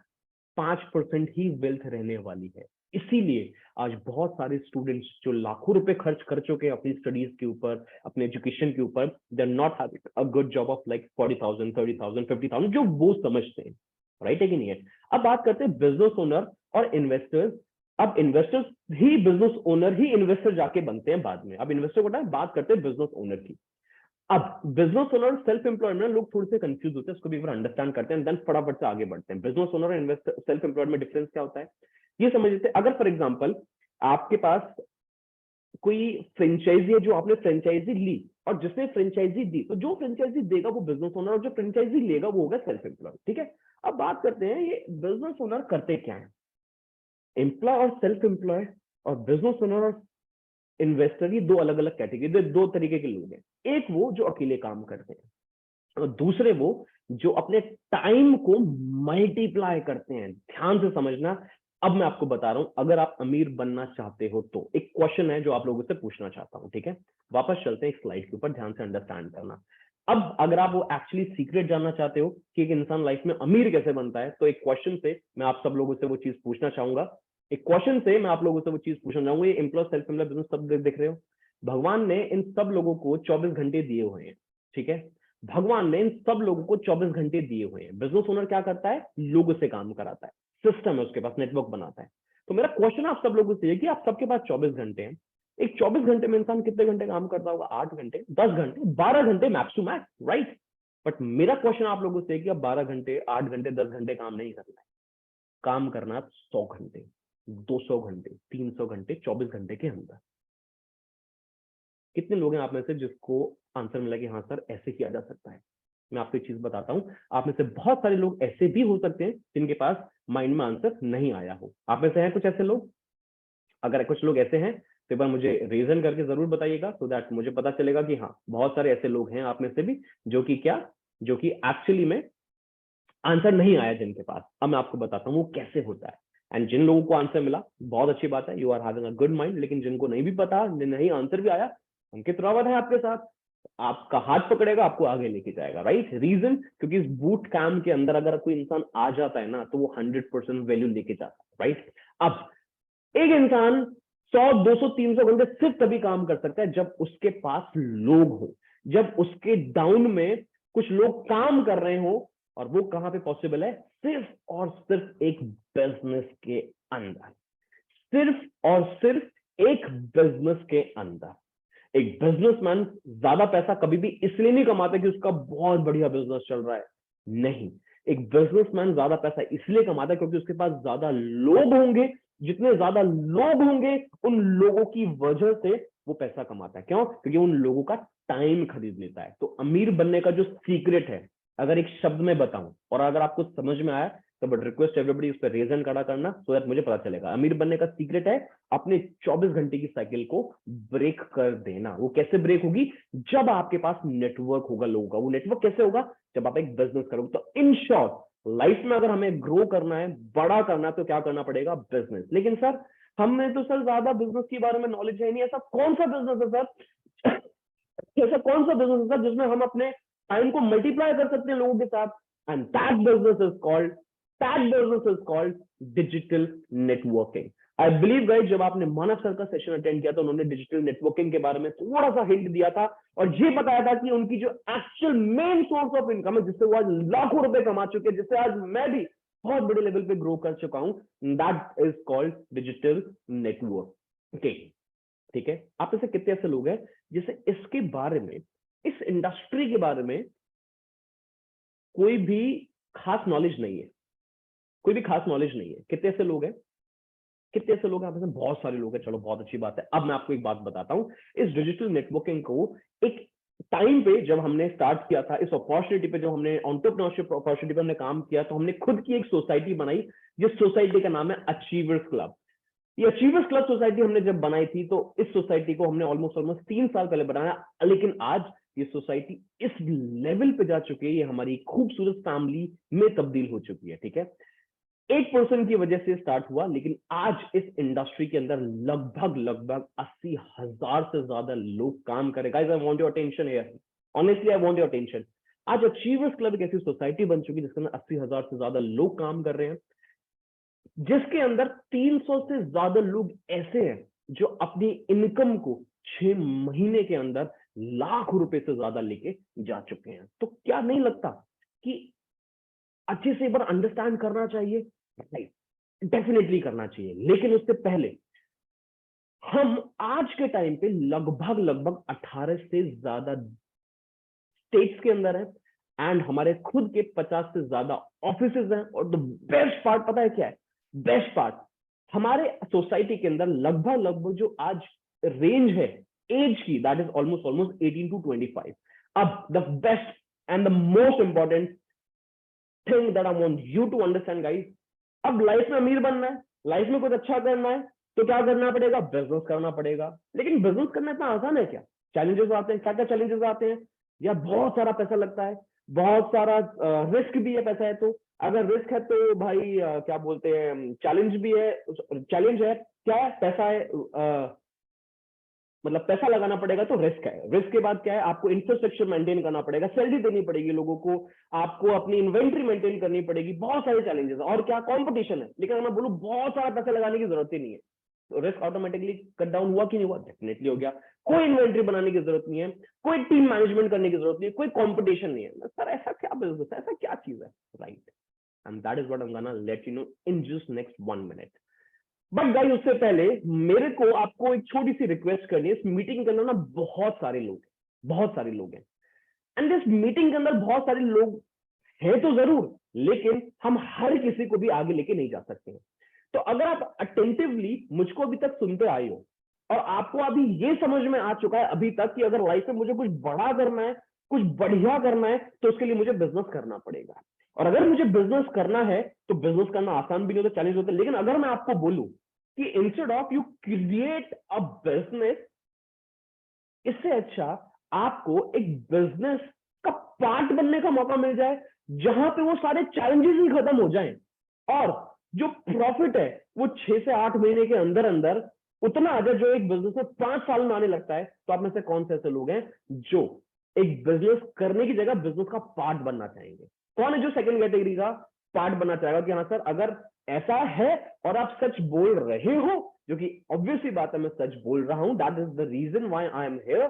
5% ही वेल्थ रहने वाली है। इसीलिए आज बहुत सारे स्टूडेंट्स जो लाखों रुपए खर्च कर चुके हैं अपनी स्टडीज के ऊपर, अपने एजुकेशन के ऊपर, they are not having a good job of like 40,000 30,000 50,000 जो वो समझते हैं, राइट है कि नहीं है। अब बात करते हैं बिजनेस ओनर और इन्वेस्टर्स। अब इन्वेस्टर्स ही बिजनेस ओनर ही इन्वेस्टर जाके बनते हैं बाद में। अब इन्वेस्टर को बात करते हैं बिजनेस ओनर की। अब बिजनेस ओनर और सेल्फ एम्प्लॉयड में लोग थोड़े से कंफ्यूज होते हैं, उसको भी अंडरस्टैंड करते हैं, देन फटाफट से आगे बढ़ते हैं। बिजनेस ओनर और सेल्फ एम्प्लॉयड में डिफरेंस क्या होता है ये समझ लेते हैं। अगर फॉर एग्जांपल आपके पास कोई फ्रेंचाइजी है, जो आपने फ्रेंचाइजी ली और जिसने फ्रेंचाइजी दी, तो जो फ्रेंचाइजी देगा वो बिजनेस ओनर और जो फ्रेंचाइजी लेगा वो होगा सेल्फ एम्प्लॉयड, ठीक है। अब बात करते हैं ये बिजनेस ओनर करते क्या है। एम्प्लॉय और सेल्फ एम्प्लॉयड और बिजनेस ओनर और इन्वेस्टर, ये दो अलग अलग कैटेगरी, दो तरीके के लोग हैं। एक वो जो अकेले काम करते हैं और दूसरे वो जो अपने टाइम को मल्टीप्लाई करते हैं। ध्यान से समझना, अब मैं आपको बता रहा हूं, अगर आप अमीर बनना चाहते हो तो एक क्वेश्चन है जो आप लोगों से पूछना चाहता हूं, ठीक है। वापस चलते हैं एक स्लाइड के ऊपर, ध्यान से अंडरस्टैंड करना। अब अगर आप वो एक्चुअली सीक्रेट जानना चाहते हो कि एक इंसान लाइफ में अमीर कैसे बनता है, तो एक क्वेश्चन से मैं आप सब लोगों से वो चीज पूछना चाहूंगा। एक क्वेश्चन से मैं आप लोगों से वो चीज पूछना चाहूंगा। ये एम्प्लॉय सेल्फ एम्प्लॉय बिजनेस सब देख रहे हो, भगवान ने इन सब लोगों को 24 घंटे दिए हुए हैं, ठीक है। भगवान ने इन सब लोगों को 24 घंटे दिए हुए हैं। बिजनेस ओनर क्या करता है, लोगों से काम कराता है, सिस्टम है उसके पास, नेटवर्क बनाता है। तो मेरा क्वेश्चन आप सब लोगों से है कि आप सबके पास 24 घंटे हैं। एक 24 घंटे में इंसान कितने घंटे काम करता होगा, 8 घंटे, 10 घंटे, 12 घंटे max to max, right. But मेरा क्वेश्चन आप लोगों से है कि अब 12 घंटे, 8 घंटे, 10 घंटे काम नहीं करना है, काम करना 100 घंटे, 200 घंटे, 300 घंटे, 24 घंटे के अंदर। कितने लोग हैं आप में से जिसको आंसर मिला कि हाँ सर ऐसे किया जा सकता है। मैं आपको एक चीज बताता हूं, आप में से बहुत सारे लोग ऐसे भी हो सकते हैं जिनके पास माइंड में आंसर नहीं आया हो। आप में से हैं कुछ ऐसे लोग? अगर कुछ लोग ऐसे हैं तो एक बार मुझे रीजन करके जरूर बताइएगा, सो दैट मुझे पता चलेगा कि हाँ बहुत सारे ऐसे लोग हैं आप में से भी जो कि क्या, जो कि एक्चुअली में आंसर नहीं आया जिनके पास। अब मैं आपको बताता हूँ वो कैसे होता है। एंड जिन लोगों को आंसर मिला बहुत अच्छी बात है, you are having a good mind. लेकिन जिनको नहीं भी पता, नहीं आंसर भी आया, अंकित रावत है आपके साथ, आपका हाथ पकड़ेगा, आपको आगे लेके जाएगा, राइट। रीजन क्योंकि इस बूट कैम्प के अंदर अगर कोई इंसान आ जाता है ना तो वो 100% वैल्यू लेके जाता है, राइट। अब एक इंसान 100 200 300 घंटे सिर्फ तभी काम कर सकता है जब उसके पास लोग हो, जब उसके डाउन में कुछ लोग काम कर रहे हो। और वो कहां पे पॉसिबल है, सिर्फ और सिर्फ एक बिजनेस के अंदर, सिर्फ और सिर्फ एक बिजनेस के अंदर। एक बिजनेसमैन ज्यादा पैसा कभी भी इसलिए नहीं कमाता कि उसका बहुत बढ़िया बिजनेस चल रहा है, नहीं। एक बिजनेसमैन ज्यादा पैसा इसलिए कमाता है क्योंकि उसके पास ज्यादा लोग होंगे, जितने ज्यादा लोग होंगे उन लोगों की वजह से वो पैसा कमाता है। क्यों? क्योंकि उन लोगों का टाइम खरीद लेता है। तो अमीर बनने का जो सीक्रेट है, अगर एक शब्द में बताऊं और अगर आपको समझ में आया तो बट रिक्वेस्ट एवरीबॉडी उस पर रीजन खड़ा करना, सो दैट मुझे पता चलेगा। अमीर बनने का सीक्रेट है अपने 24 घंटे की साइकिल को ब्रेक कर देना। वो कैसे ब्रेक होगी? जब आपके पास नेटवर्क होगा लोगों का। वो नेटवर्क कैसे होगा? जब आप एक बिजनेस करोगे। तो इन शॉर्ट लाइफ में अगर हमें ग्रो करना है, बड़ा करना है, तो क्या करना पड़ेगा? बिजनेस। लेकिन सर हमने तो सर ज्यादा बिजनेस के बारे में नॉलेज है नहीं, ऐसा कौन सा बिजनेस है सर ऐसा कौन सा बिजनेस है सर जिसमें हम अपने टाइम को मल्टीप्लाई कर सकते हैं लोगों के साथ? And that business is called digital networking. I believe guys जब आपने मानव सर का सेशन अटेंड किया तो उन्होंने डिजिटल नेटवर्किंग के बारे में थोड़ा सा हिंट दिया था और ये बताया था कि उनकी जो actual main source of income है, जिससे वो आज लाखों रुपए कमा चुके हैं, जिससे आज मैं भी बहुत बड़े लेवल पे ग्रो कर चुका हूं, that is called digital network. Okay, ठीक है। आप में से कितने ऐसे लोग हैं जिसे इसके बारे में, इस इंडस्ट्री के बारे में कोई भी खास नॉलेज नहीं है? कोई भी खास नॉलेज नहीं है। कितने ऐसे लोग हैं? कितने ऐसे लोग हैं? आप में से बहुत सारे लोग हैं। चलो बहुत अच्छी बात है। अब मैं आपको एक बात बताता हूं, इस डिजिटल नेटवर्किंग को एक टाइम पे जब हमने स्टार्ट किया था, इस अपॉर्चुनिटी पे, जब हमने एंटरप्रेन्योरशिप अपॉर्चुनिटी पे हमने काम किया, तो हमने खुद की एक सोसाइटी बनाई जिस सोसाइटी का नाम है अचीवर्स क्लब। ये अचीवर्स क्लब सोसाइटी हमने जब बनाई थी तो इस सोसाइटी को हमने ऑलमोस्ट 3 साल पहले बनाया, लेकिन आज ये सोसाइटी इस लेवल पे जा चुकी है, ये हमारी खूबसूरत फैमिली में तब्दील हो चुकी है, ठीक है। एक पर्सन की वजह से स्टार्ट हुआ, लेकिन आज इस इंडस्ट्री के अंदर लगभग 80,000 से ज्यादा लोग काम कर रहे हैं। Guys I want your attention here, honestly I want your attention. आज अचीवर्स क्लब एक ऐसी सोसाइटी बन चुकी है जिसके अंदर 80,000 से ज्यादा लोग काम कर रहे हैं। जिसके अंदर 300 से ज्यादा लोग ऐसे हैं जो अपनी इनकम को 6 महीने के अंदर लाख रुपए से ज्यादा लेके जा चुके हैं। तो क्या नहीं लगता कि अच्छे से एक बार अंडरस्टैंड करना चाहिए? डेफिनेटली करना चाहिए, लेकिन उससे पहले हम आज के टाइम पे लगभग लगभग 18 से ज्यादा स्टेट्स के अंदर है एंड हमारे खुद के 50 से ज्यादा ऑफिसेज हैं। और द बेस्ट पार्ट पता है क्या है? बेस्ट पार्ट, हमारे सोसाइटी के अंदर लगभग लगभग जो आज रेंज है एज की, that is almost almost 18 to 25। अब the best and the most important thing that I want you to understand guys, अब लाइफ में अमीर बनना है, लाइफ में कुछ अच्छा करना है, तो क्या करना पड़ेगा? बिजनेस करना पड़ेगा। लेकिन बिजनेस करना इतना आसान है क्या? चैलेंजेस आते हैं। क्या क्या चैलेंजेस आते हैं? या बहुत सारा पैसा लगता है, बहुत सारा रिस्क भी है। पैसा है तो, अगर रिस्क है तो भाई क्या बोलते हैं, चैलेंज भी है। चैलेंज है क्या है? पैसा है, मतलब पैसा लगाना पड़ेगा तो रिस्क है। रिस्क के बाद क्या है? आपको इंफ्रास्ट्रक्चर मेंटेन करना पड़ेगा, सैलरी देनी पड़ेगी लोगों को, आपको अपनी इन्वेंट्री मेंटेन करनी पड़ेगी, बहुत सारे चैलेंजेस। और क्या? कंपटीशन है। लेकिन मैं बोलूं बहुत सारा पैसा लगाने की जरूरत ही नहीं है, तो रिस्क ऑटोमेटिकली कट डाउन हुआ कि नहीं हुआ? डेफिनेटली हो गया। कोई इन्वेंट्री बनाने की जरूरत नहीं है, कोई टीम मैनेजमेंट करने की जरूरत नहीं है, कोई कंपटीशन नहीं है। सर ऐसा क्या बिजनेस है, ऐसा क्या चीज है? Right, and that is what I am gonna let you know in just next 1 minute. But guys, उससे पहले मेरे को आपको एक छोटी सी रिक्वेस्ट करनी है। इस मीटिंग के अंदर ना बहुत सारे लोग हैं, बहुत सारे लोग हैं, एंड इस मीटिंग के अंदर बहुत सारे लोग हैं तो जरूर, लेकिन हम हर किसी को भी आगे लेके नहीं जा सकते हैं। तो अगर आप अटेंटिवली मुझको अभी तक सुनते आए हो और आपको अभी ये समझ में आ चुका है अभी तक कि अगर लाइफ में मुझे कुछ बड़ा करना है, कुछ बढ़िया करना है, तो उसके लिए मुझे बिजनेस करना पड़ेगा। और अगर मुझे बिजनेस करना है तो बिजनेस करना आसान भी नहीं होता, चैलेंज होता है। लेकिन अगर मैं आपको बोलूं कि instead of you create a business, इससे अच्छा आपको एक बिजनेस का पार्ट बनने का मौका मिल जाए, जहां पे वो सारे चैलेंजेस ही खत्म हो जाएं और जो प्रॉफिट है वो 6 से 8 महीने के अंदर अंदर उतना आ जाए जो एक बिजनेस में 5 साल में आने लगता है। तो आप में से कौन से ऐसे लोग हैं जो एक बिजनेस करने की जगह बिजनेस का पार्ट बनना चाहेंगे? कौन है जो सेकंड कैटेगरी का पार्ट बनना चाहेगा कि हाँ सर, अगर ऐसा है और आप सच बोल रहे हो, जो कि ऑब्वियसली बात है, मैं सच बोल रहा हूं, that is the reason why I am here,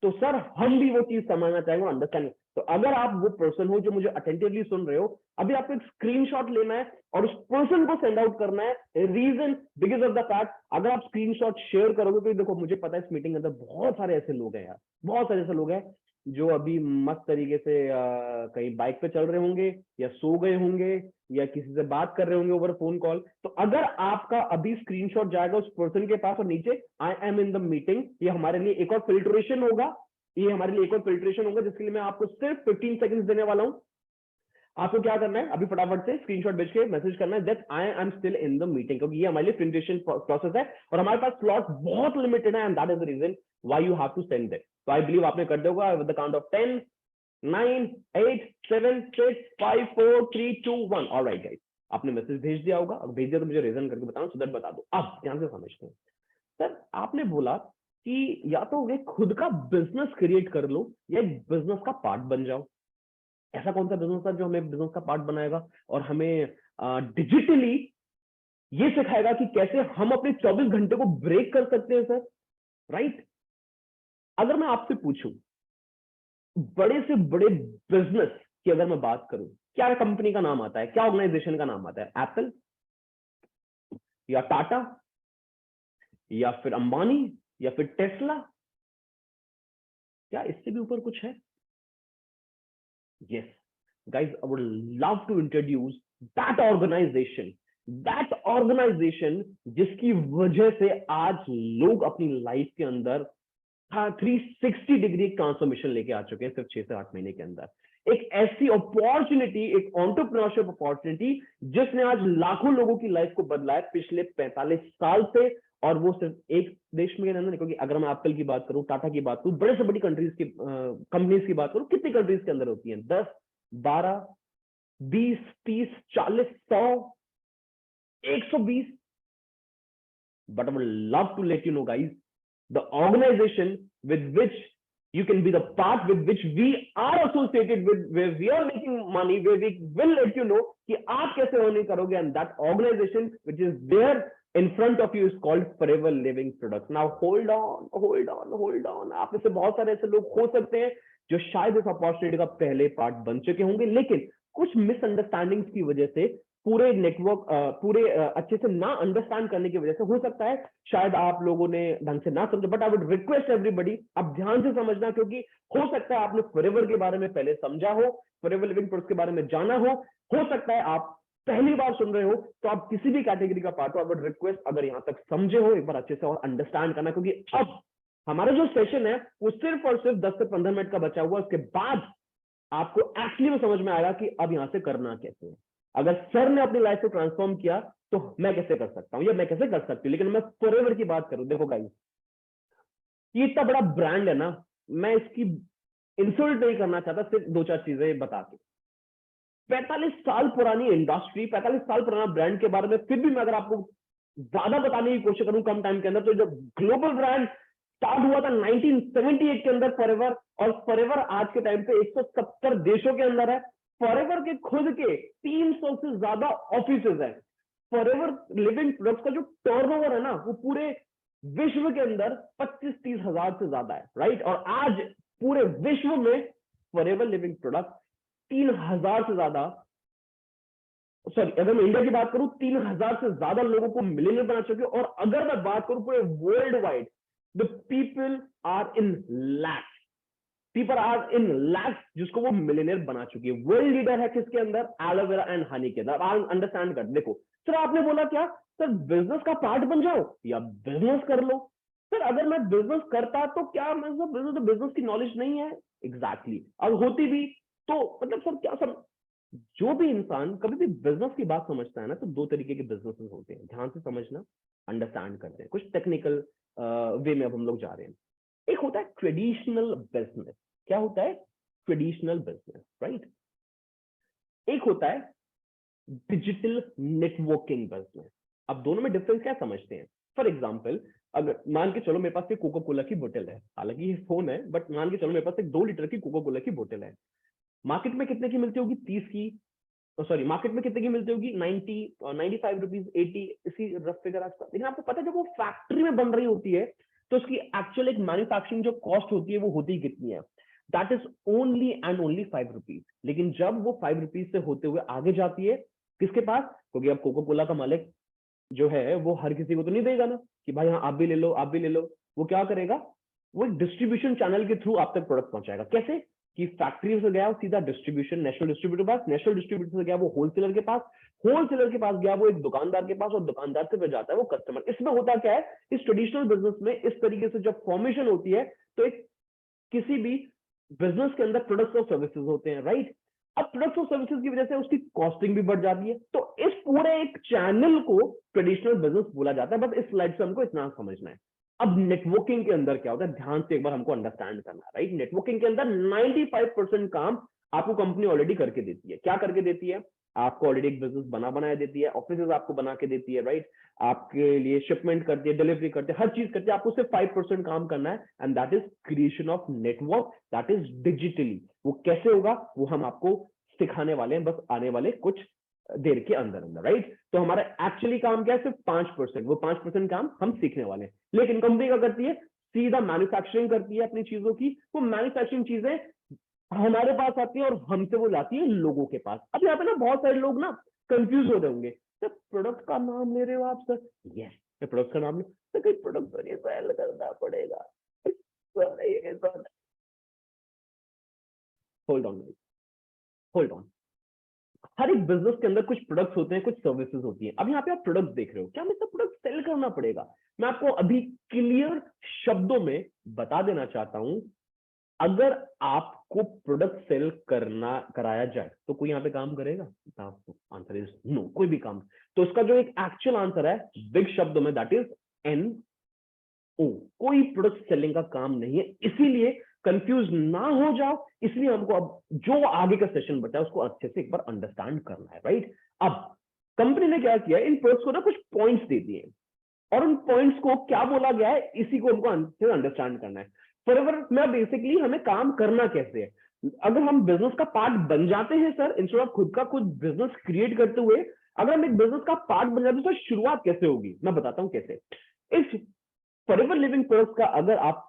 तो सर हम भी वो चीज समझना चाहेंगे, अंडरस्टैंड। तो अगर आप वो पर्सन हो जो मुझे अटेंटिवली सुन रहे हो, अभी आपको एक स्क्रीनशॉट लेना है और उस पर्सन को सेंड आउट करना है। Reason because of the fact, अगर आप स्क्रीनशॉट शेयर करोगे तो देखो, मुझे पता है इस मीटिंग के अंदर बहुत सारे ऐसे लोग हैं यार, बहुत सारे ऐसे लोग हैं जो अभी मस्त तरीके से कहीं बाइक पे चल रहे होंगे, या सो गए होंगे, या किसी से बात कर रहे होंगे ओवर फोन कॉल। तो अगर आपका अभी स्क्रीनशॉट जाएगा उस पर्सन के पास और नीचे I am in the meeting, ये हमारे लिए एक और फिल्ट्रेशन होगा, ये हमारे लिए एक और फिल्ट्रेशन होगा, जिसके लिए मैं आपको सिर्फ 15 सेकंड्स देने वाला हूं। आपको क्या करना है? अभी फटाफट से स्क्रीनशॉट भेज के मैसेज करना है that I am still in the meeting, क्योंकि ये हमारे लिए फिल्ट्रेशन प्रोसेस है और हमारे पास स्लॉट बहुत लिमिटेड है, and that is the reason why you have to send that. तो आई बिलीव आपने कर दोगे with the count of 10, 9, 8, 7, 6, 5, 4, 3, 2, 1। Alright guys, आपने मैसेज भेज दिया होगा। अगर भेज दिया तो मुझे रीजन करके बताना, सो दैट बता दो। अब ध्यान से समझते हैं। सर आपने बोला कि या तो एक खुद का बिजनेस क्रिएट कर लो या एक बिजनेस का पार्ट बन जाओ। ऐसा कौन सा बिजनेस है जो हमें बिजनेस का पार्ट बनाएगा और हमें डिजिटली ये सिखाएगा कि कैसे हम अपने 24 घंटे को ब्रेक कर सकते हैं सर? राइट। अगर मैं आपसे पूछूं, बड़े से बड़े बिजनेस की अगर मैं बात करूं, क्या कंपनी का नाम आता है, क्या ऑर्गेनाइजेशन का नाम आता है? एप्पल, या टाटा, या फिर अंबानी, या फिर टेस्ला? क्या इससे भी ऊपर कुछ है? Yes guys, I would love to introduce that organisation, that organisation जिसकी वजह से आज लोग अपनी लाइफ के अंदर 360 डिग्री ट्रांसफॉर्मेशन लेके आ चुके हैं सिर्फ 6 से 8 महीने के अंदर। एक ऐसी अपॉर्चुनिटी, एक एंटरप्रेन्योरशिप अपॉर्चुनिटी जिसने आज लाखों लोगों की लाइफ को बदला है पिछले 45 साल से। और वो सिर्फ एक देश में अंदर नहीं, क्योंकि अगर मैं एप्पल की बात करूं, टाटा की बात करूं, बड़े से बड़ी कंट्रीज की कंपनीज की बात करूं, कितनी कंट्रीज के अंदर होती हैं? 10, 12, 20, 30, 40, 100, 120। But I would love to let you know, guys, the organization with which You can be the part with which we are associated with, where we are making money, where we will let you know कि आप कैसे earning करोगे, and that organization which is there in front of you is called Forever Living Products. Now hold on. आप में से बहुत सारे ऐसे लोग हो सकते हैं जो शायद इस अपॉर्चुनिटी का पहले पार्ट बन चुके होंगे, लेकिन कुछ मिसअंडरस्टैंडिंग्स की वजह से, पूरे नेटवर्क अच्छे से ना अंडरस्टैंड करने की वजह से हो सकता है शायद आप लोगों ने ढंग से ना समझा। But I would request everybody, आप ध्यान से समझना, क्योंकि हो सकता है आपने फॉरएवर के बारे में पहले समझा हो, फॉरएवर लिविंग प्रोडक्ट्स के बारे में जाना हो सकता है आप पहली बार सुन रहे हो, तो आप किसी भी कैटेगरी का पार्ट हो, आई वुड रिक्वेस्ट अगर यहां तक समझे हो एक बार अच्छे से और अंडरस्टैंड करना, क्योंकि अब हमारा जो सेशन है वो सिर्फ और सिर्फ 10 से 15 मिनट का बचा हुआ है। उसके बाद आपको एक्चुअली में समझ में आएगा कि अब यहां से करना कैसे है। अगर सर ने अपनी लाइफ को ट्रांसफॉर्म किया तो मैं कैसे कर सकता हूं या मैं कैसे कर सकती हूँ। लेकिन मैं फॉरएवर की बात करूं, देखो गाइस, ये इतना बड़ा ब्रांड है ना, मैं इसकी इंसल्ट नहीं करना चाहता, सिर्फ 2-4 चीजें बता के। 45 साल पुरानी इंडस्ट्री, 45 साल पुराना ब्रांड के बारे में फिर भी मैं अगर आपको ज्यादा बताने की कोशिश करूं कम टाइम के अंदर, तो जो ग्लोबल ब्रांड स्टार्ट हुआ था 1978 के अंदर फॉरएवर, और फॉरएवर आज के टाइम पे 170 देशों के अंदर है। फॉरएवर के खुद के 300 से ज्यादा ऑफिसेज हैं। फॉरएवर लिविंग प्रोडक्ट्स का जो टर्नओवर है ना, वो पूरे विश्व के अंदर 25-30 हजार से ज्यादा है, राइट। और आज पूरे विश्व में फॉरएवर लिविंग प्रोडक्ट 3000 से ज्यादा, सॉरी अगर मैं इंडिया की बात करूं 3000 से ज्यादा लोगों को मिलियनर बना चुके। और अगर मैं बात करूं पूरे world wide, the people are in lakhs, जिसको वो मिलियनर बना चुकी है। वर्ल्ड लीडर है किसके अंदर? एलोवेरा एंड हनी के अंदर। आप अंडरस्टैंड कर, देखो सर आपने बोला क्या सर, बिजनेस का पार्ट बन जाओ या बिजनेस कर लो। सर अगर मैं बिजनेस करता तो क्या मैं बिजनेस की नॉलेज नहीं है? एग्जैक्टली अब होती भी तो मतलब सर क्या सर, जो भी इंसान कभी भी बिजनेस की बात समझता है ना, तो 2 तरीके के बिजनेसेस होते हैं, ध्यान से समझना, अंडरस्टैंड करते हैं। कुछ टेक्निकल वे में अब हम लोग जा रहे हैं। एक होता है ट्रेडिशनल बिजनेस। क्या होता है? Traditional business, right. एक होता है डिजिटल नेटवर्किंग बिजनेस। अब दोनों में डिफरेंस क्या समझते हैं? फॉर एग्जाम्पल, अगर मान के चलो मेरे पास एक कोका कोला की बोतल है, हालांकि ये फोन है, बट मान के चलो मेरे पास एक 2 लीटर की कोका कोला की बोतल है। मार्केट में कितने की मिलती होगी? 30 की, सॉरी मार्केट में कितने की मिलती होगी? 90, 95 रुपीज, 80, इसी रफ फिगर आसपास। लेकिन आपको पता है जब वो फैक्ट्री में बन रही होती है तो उसकी एक्चुअल एक मैन्युफैक्चरिंग जो कॉस्ट होती है वो होती कितनी है? That is only and only 5 rupees. लेकिन जब वो 5 रुपीज से होते हुए आगे जाती है किसके पास? क्योंकि अब कोका कोला का मालिक जो है वो हर किसी को तो नहीं देगा ना कि भाई हाँ आप भी ले लो, आप भी ले लो। वो क्या करेगा? वो एक डिस्ट्रीब्यूशन चैनल के थ्रू आप तक प्रोडक्ट पहुंचाएगा। कैसे? कि फैक्ट्री से गया सीधा डिस्ट्रीब्यूशन, नेशनल डिस्ट्रीब्यूटर पास, नेशनल डिस्ट्रीब्यूटर से गया वो होलसेलर के पास, होलसेलर के पास गया वो एक दुकानदार के पास, और दुकानदार से फिर जाता है वो कस्टमर। इसमें होता क्या है, इस ट्रेडिशनल बिजनेस में इस तरीके से जब फॉर्मेशन होती है तो एक किसी भी बिजनेस के अंदर प्रोडक्ट्स और सर्विसेज होते हैं, राइट। अब प्रोडक्ट्स और सर्विसेज की वजह से उसकी कॉस्टिंग भी बढ़ जाती है। तो इस पूरे एक चैनल को ट्रेडिशनल बिजनेस बोला जाता है। बस इस स्लाइड से हमको इतना समझना है। अब नेटवर्किंग के अंदर क्या होता है, ध्यान से एक बार हमको अंडरस्टैंड करना है, राइट। नेटवर्किंग के अंदर 95% काम आपको कंपनी ऑलरेडी करके देती है। क्या करके देती है? आपको ऑलरेडी एक बिजनेस बनाया देती है, ऑफिसेज आपको बना के देती है, राइट। आपके लिए शिपमेंट करती है, डिलीवरी करती है, हर चीज करती है। आपको सिर्फ 5% काम करना है, and that is creation of network, that is digitally. वो कैसे होगा वो हम आपको सिखाने वाले हैं बस आने वाले कुछ देर के अंदर अंदर, राइट। तो हमारा एक्चुअली काम क्या है? सिर्फ 5%। वो 5% काम हम सीखने वाले हैं। लेकिन कंपनी क्या करती है? सीधा मैन्युफैक्चरिंग करती है अपनी चीजों की। वो मैन्युफैक्चरिंग चीजें हमारे पास आती है और हमसे वो लाती है लोगों के पास। अब यहाँ पे ना बहुत सारे लोग ना कंफ्यूज हो रहे होंगे, सर प्रोडक्ट का नाम ले रहे हो आप सर? यस, प्रोडक्ट का नाम ले, तो कोई प्रोडक्ट तो नहीं सेल करना पड़ेगा। Hold on. हर एक बिजनेस के अंदर कुछ प्रोडक्ट्स होते हैं, कुछ सर्विसेज होती हैं। अब यहाँ पे आप प्रोडक्ट देख रहे हो, क्या हमें सब प्रोडक्ट सेल करना पड़ेगा? मैं आपको अभी क्लियर शब्दों में बता देना चाहता हूं, अगर आपको प्रोडक्ट सेल कराया जाए तो कोई यहाँ पे काम करेगा? आंसर इज नो, कोई भी काम। तो इसका जो एक एक्चुअल आंसर है बिग शब्दों में, दैट इज NO। कोई प्रोडक्ट सेलिंग का काम नहीं है। इसीलिए कंफ्यूज ना हो जाओ, इसलिए हमको अब जो आगे का सेशन बचा है उसको अच्छे से एक बार अंडरस्टैंड करना है, राइट। अब कंपनी ने क्या किया, इन प्रोडक्ट्स को ना कुछ पॉइंट्स दे दिए, और उन पॉइंट्स को क्या बोला गया है इसी को हमको अंडरस्टैंड करना है। फॉरएवर में बेसिकली हमें काम करना कैसे है। अगर हम बिजनेस का पार्ट बन जाते हैं सर, इंस्टेड ऑफ खुद का कुछ बिजनेस क्रिएट करते हुए, अगर हम एक बिजनेस का पार्ट बन जाते हैं तो शुरुआत कैसे होगी, मैं बताता हूं कैसे। इस फॉरएवर लिविंग प्रोडक्ट का अगर आप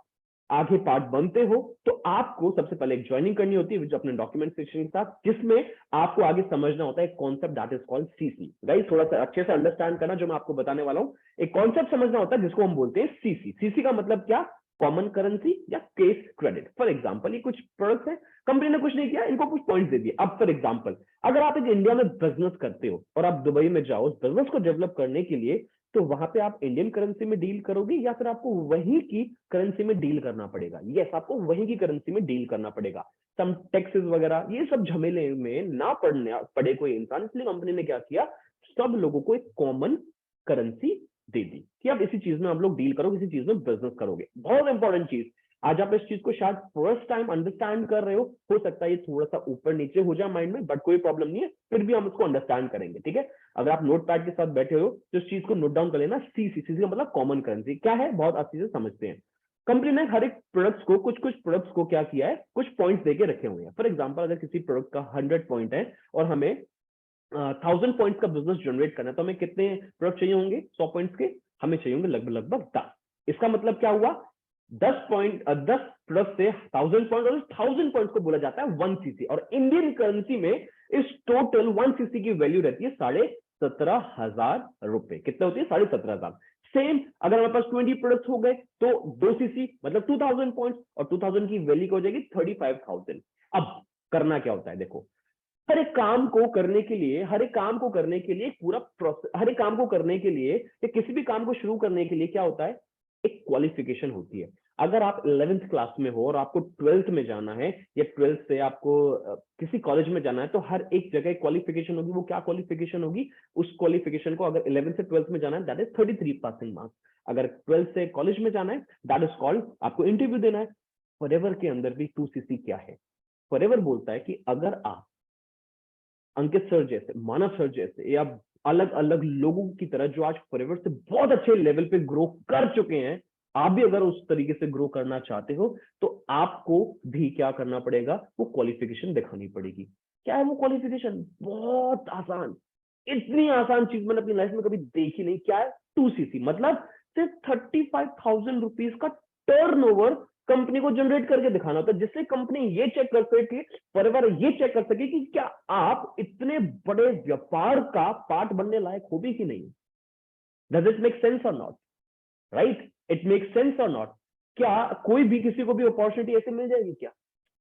आगे पार्ट बनते हो तो आपको सबसे पहले एक ज्वाइनिंग करनी होती है अपने डॉक्यूमेंटेशन के साथ, जिसमें आपको आगे समझना होता है concept that is called CC. Guys थोड़ा सा अच्छे से अंडरस्टैंड करना जो मैं आपको बताने वाला हूं। एक कॉन्सेप्ट समझना होता है जिसको हम बोलते हैं सीसी। सीसी का मतलब क्या, कॉमन करेंसी या केस क्रेडिट। फॉर एग्जाम्पल ये कुछ प्रोडक्ट्स है, कंपनी ने कुछ नहीं किया, इनको कुछ पॉइंट्स दे दिए। अब फॉर एग्जाम्पल अगर आप एक इंडिया में बिजनेस करते हो और आप दुबई में जाओ उस बिजनेस को डेवलप करने के लिए, तो वहां पे आप इंडियन करेंसी में डील करोगे या फिर आपको वहीं की करेंसी में डील करना पड़ेगा। यस, आपको वहीं की करेंसी में डील करना पड़ेगा। सम टैक्सेस वगैरह ये सब झमेले में ना पड़े कोई इंसान, इसलिए कंपनी ने क्या किया, सब लोगों को एक कॉमन करेंसी दे दी कि अब इसी चीज में आप लोग डील करो, इसी चीज में बिजनेस करोगे। बहुत इंपॉर्टेंट चीज, आज आप इस चीज को शायद फर्स्ट टाइम अंडरस्टैंड कर रहे हो सकता है ये थोड़ा सा ऊपर नीचे हो जाए माइंड में, बट कोई प्रॉब्लम नहीं है, फिर भी हम इसको अंडरस्टैंड करेंगे, ठीक है। अगर आप नोट पैड के साथ बैठे हो तो इस चीज को नोट डाउन कर लेना। सीसी, सीसी का मतलब कॉमन करेंसी क्या है, बहुत अच्छी से समझते हैं। कंपनी ने हर एक प्रोडक्ट्स को कुछ कुछ प्रोडक्ट्स को क्या किया है, कुछ पॉइंट्स देके रखे हुए हैं। फॉर एग्जांपल अगर किसी प्रोडक्ट का 100 पॉइंट है और हमें 1000 पॉइंट्स का बिजनेस जनरेट करना है, तो हमें कितने प्रोडक्ट चाहिए होंगे 100 पॉइंट्स के, हमें चाहिए होंगे लगभग लगभग 10। इसका मतलब क्या हुआ, 10 प्रोडक्ट से 1000 पॉइंट, और 1000 पॉइंट्स को बोला जाता है 1 सीसी। और इंडियन करेंसी में इस टोटल 1 सीसी की वैल्यू रहती है 17,500 रुपए। कितने होती है, 17,500। सेम अगर हमारे पास 20 प्रोडक्ट्स हो गए तो 2 सीसी मतलब 2000 पॉइंट्स, और 2000 की वैल्यू हो जाएगी 35,000। अब करना क्या होता है, देखो हर एक काम को करने के लिए, हर एक काम को करने के लिए पूरा प्रोसेस, हर एक काम को करने के लिए या किसी भी काम को शुरू करने के लिए क्या होता है, एक क्वालिफिकेशन होती है। अगर आप 11th क्लास में हो और आपको 12th में जाना है या 12th से आपको किसी कॉलेज में जाना है, तो हर एक जगह क्वालिफिकेशन होगी। वो क्या क्वालिफिकेशन होगी, उस क्वालिफिकेशन को अगर 11th से 12th में जाना है दैट इज 33 पासिंग मार्क्स। अगर 12th से कॉलेज में जाना है दैट इज कॉल्ड, आपको इंटरव्यू देना है। फॉरएवर के अंदर भी 2cc क्या है, फॉरएवर बोलता है कि अगर आप अंकित सर जैसे, मानव सर जैसे, या अलग अलग लोगों की तरह जो आज फॉरएवर से बहुत अच्छे लेवल पे ग्रो कर चुके हैं, आप भी अगर उस तरीके से ग्रो करना चाहते हो तो आपको भी क्या करना पड़ेगा, वो क्वालिफिकेशन दिखानी पड़ेगी। क्या है वो क्वालिफिकेशन, बहुत आसान, इतनी आसान चीज मैंने अपनी लाइफ में कभी देखी नहीं। क्या है, 2cc मतलब सिर्फ 35,000 रुपीज का टर्नओवर कंपनी को जनरेट करके दिखाना होता है, जिससे कंपनी ये चेक कर सके, फॉरएवर ये चेक कर सके कि क्या आप इतने बड़े व्यापार का पार्ट बनने लायक हो भी कि नहीं। डज इट मेक सेंस और not, right, it make sense और नॉट। क्या कोई भी किसी को भी अपॉर्चुनिटी ऐसे मिल जाएगी क्या,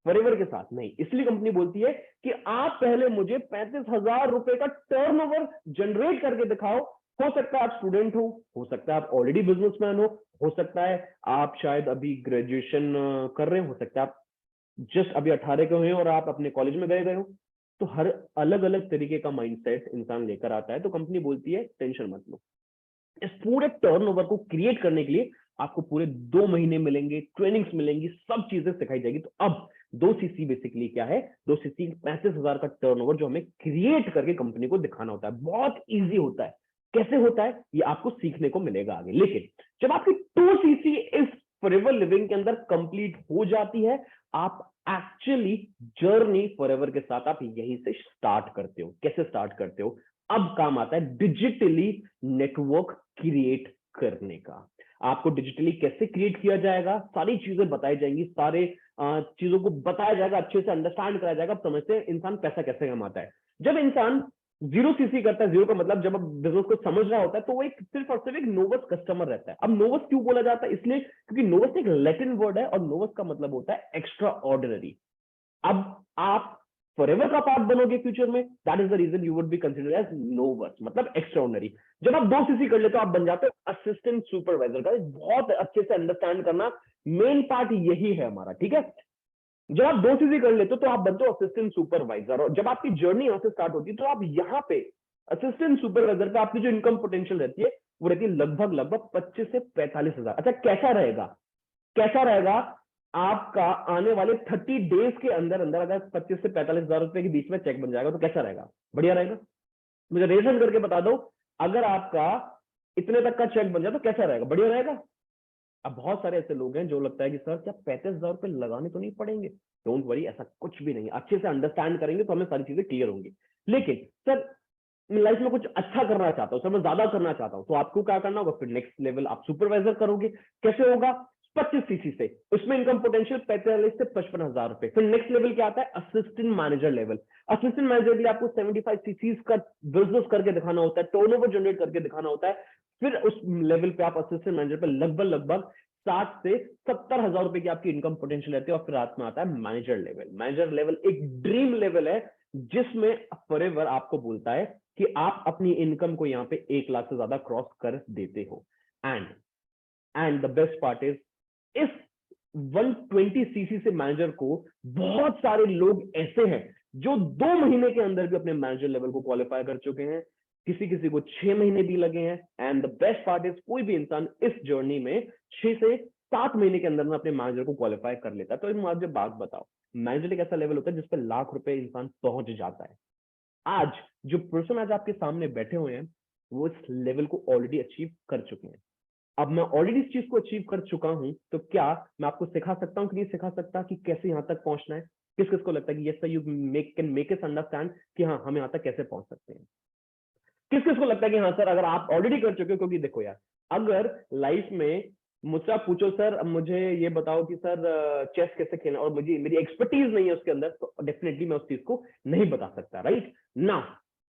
फॉरएवर के साथ नहीं। इसलिए कंपनी बोलती है कि आप पहले मुझे 35,000 रुपए का टर्नओवर जनरेट करके दिखाओ। हो सकता है आप स्टूडेंट हो सकता है आप ऑलरेडी बिजनेसमैन हो सकता है आप शायद अभी ग्रेजुएशन कर रहे हो सकता है आप जस्ट अभी 18 के हुए और आप अपने कॉलेज में गए हो। तो हर अलग अलग तरीके का माइंडसेट इंसान लेकर आता है। तो कंपनी बोलती है टेंशन मत लो, इस पूरे टर्नओवर को क्रिएट करने के लिए आपको पूरे 2 महीने मिलेंगे, ट्रेनिंग्स मिलेंगी, सब चीजें सिखाई जाएगी। तो अब 2cc बेसिकली क्या है, 2cc 35,000 का टर्नओवर जो हमें क्रिएट करके कंपनी को दिखाना होता है। बहुत इजी होता है, कैसे होता है ये आपको सीखने को मिलेगा आगे। लेकिन जब आपकी 2cc इस फॉरएवर लिविंग के अंदर कंप्लीट हो जाती है, आप एक्चुअली जर्नी फॉरएवर के साथ आप यहीं से स्टार्ट करते हो। कैसे स्टार्ट करते हो, अब काम आता है डिजिटली नेटवर्क क्रिएट करने का। आपको डिजिटली कैसे क्रिएट किया जाएगा, सारी चीजें बताई जाएंगी, सारे चीजों को बताया जाएगा, अच्छे से अंडरस्टैंड कराया जाएगा। समझते हैं इंसान पैसा कैसे कमाता है। जब इंसान 0cc करता है, जीरो का मतलब जब बिजनेस को समझ रहा होता है, तो वो एक सिर्फ और सिर्फ एक नोवस कस्टमर रहता है। अब नोवस क्यों बोला जाता है, इसलिए क्योंकि नोवस एक लैटिन वर्ड है और नोवस का मतलब होता है एक्स्ट्रा ऑर्डिनरी। अब आप फॉरएवर का पार्ट बनोगे फ्यूचर में, that is the reason you would be considered as novus, मतलब एक्स्ट्राऑर्डिनरी। जब आप 2cc कर लेते हो, आप बन जाते हो असिस्टेंट सुपरवाइजर का। बहुत अच्छे से अंडरस्टैंड करना, मेन पार्ट यही है हमारा, ठीक है। जब आप 2cc कर लेते हो तो आप बनते हो असिस्टेंट सुपरवाइजर, और जब आपकी जर्नी यहां से स्टार्ट होती है तो आप यहाँ पे असिस्टेंट सुपरवाइजर पे आपकी जो इनकम पोटेंशियल रहती है वो रहती है लगभग लगभग 25 से 45,000। अच्छा कैसा रहेगा, कैसा रहेगा, आपका आने वाले 30 डेज के अंदर अंदर अगर 25 से 45,000 रुपए के बीच में चेक बन जाएगा तो कैसा रहेगा, बढ़िया रहेगा। मुझे रेशन करके बता दो, अगर आपका इतने तक का चेक बन जाए तो कैसा रहेगा, बढ़िया रहेगा। अब बहुत सारे ऐसे लोग हैं जो लगता है कि सर क्या 35,000 रुपए लगाने तो नहीं पड़ेंगे। डोंट वरी, ऐसा कुछ भी नहीं, अच्छे से अंडरस्टैंड करेंगे तो हमें सारी चीजें क्लियर होंगी। लेकिन सर लाइफ में कुछ अच्छा करना चाहता हूँ सर, मैं ज्यादा करना चाहता हूँ, तो आपको क्या करना होगा, फिर नेक्स्ट लेवल आप सुपरवाइजर करोगे। कैसे होगा, 25 सीसी से, उसमें इनकम पोटेंशियल 45 से 55,000 रुपए। फिर नेक्स्ट लेवल क्या आता है, assistant manager level. Assistant manager के लिए आपको 75 सीसी का बिजनेस करके दिखाना होता है, टर्नओवर जनरेट करके दिखाना होता है। फिर उस लेवल पे आप असिस्टेंट मैनेजर पे लगभग 60 से 70 हजार रुपए की आपकी इनकम पोटेंशियल रहती है। और फिर रात में आता है मैनेजर लेवल। मैनेजर लेवल एक ड्रीम लेवल है जिसमें फॉरएवर आपको बोलता है कि आप अपनी इनकम को यहां पे 1 लाख से ज्यादा क्रॉस कर देते हो। And the best part is, इस 120 सीसी से मैनेजर को बहुत सारे लोग ऐसे हैं जो 2 महीने के अंदर भी अपने मैनेजर लेवल को क्वालिफाई कर चुके हैं, किसी किसी को 6 महीने भी लगे हैं। And the best part is, कोई भी इंसान इस जर्नी में 6 से 7 महीने के अंदर में अपने मैनेजर को क्वालिफाई कर लेता है। तो मुझे बात बताओ, मैनेजर एक ऐसा लेवल होता है जिस पर लाख रुपए इंसान पहुंच जाता है। आज जो पर्सन आज आपके सामने बैठे हुए हैं वो इस लेवल को ऑलरेडी अचीव कर चुके हैं। अब मैं ऑलरेडी इस चीज को अचीव कर चुका हूं, तो क्या मैं आपको सिखा सकता हूं कि नहीं सिखा सकता कि कैसे यहां तक पहुंचना है। किस किस को लगता है कि yes you can make us understand कि हाँ हम यहां तक कैसे पहुंच सकते हैं। किस किस को लगता है कि हाँ सर अगर आप ऑलरेडी कर चुके हो, क्योंकि देखो यार, अगर लाइफ में मुझसे आप पूछो सर मुझे ये बताओ कि सर चेस कैसे खेलना, और मुझे मेरी एक्सपर्टीज नहीं है उसके अंदर, तो डेफिनेटली मैं उस चीज को नहीं बता सकता, राइट ना।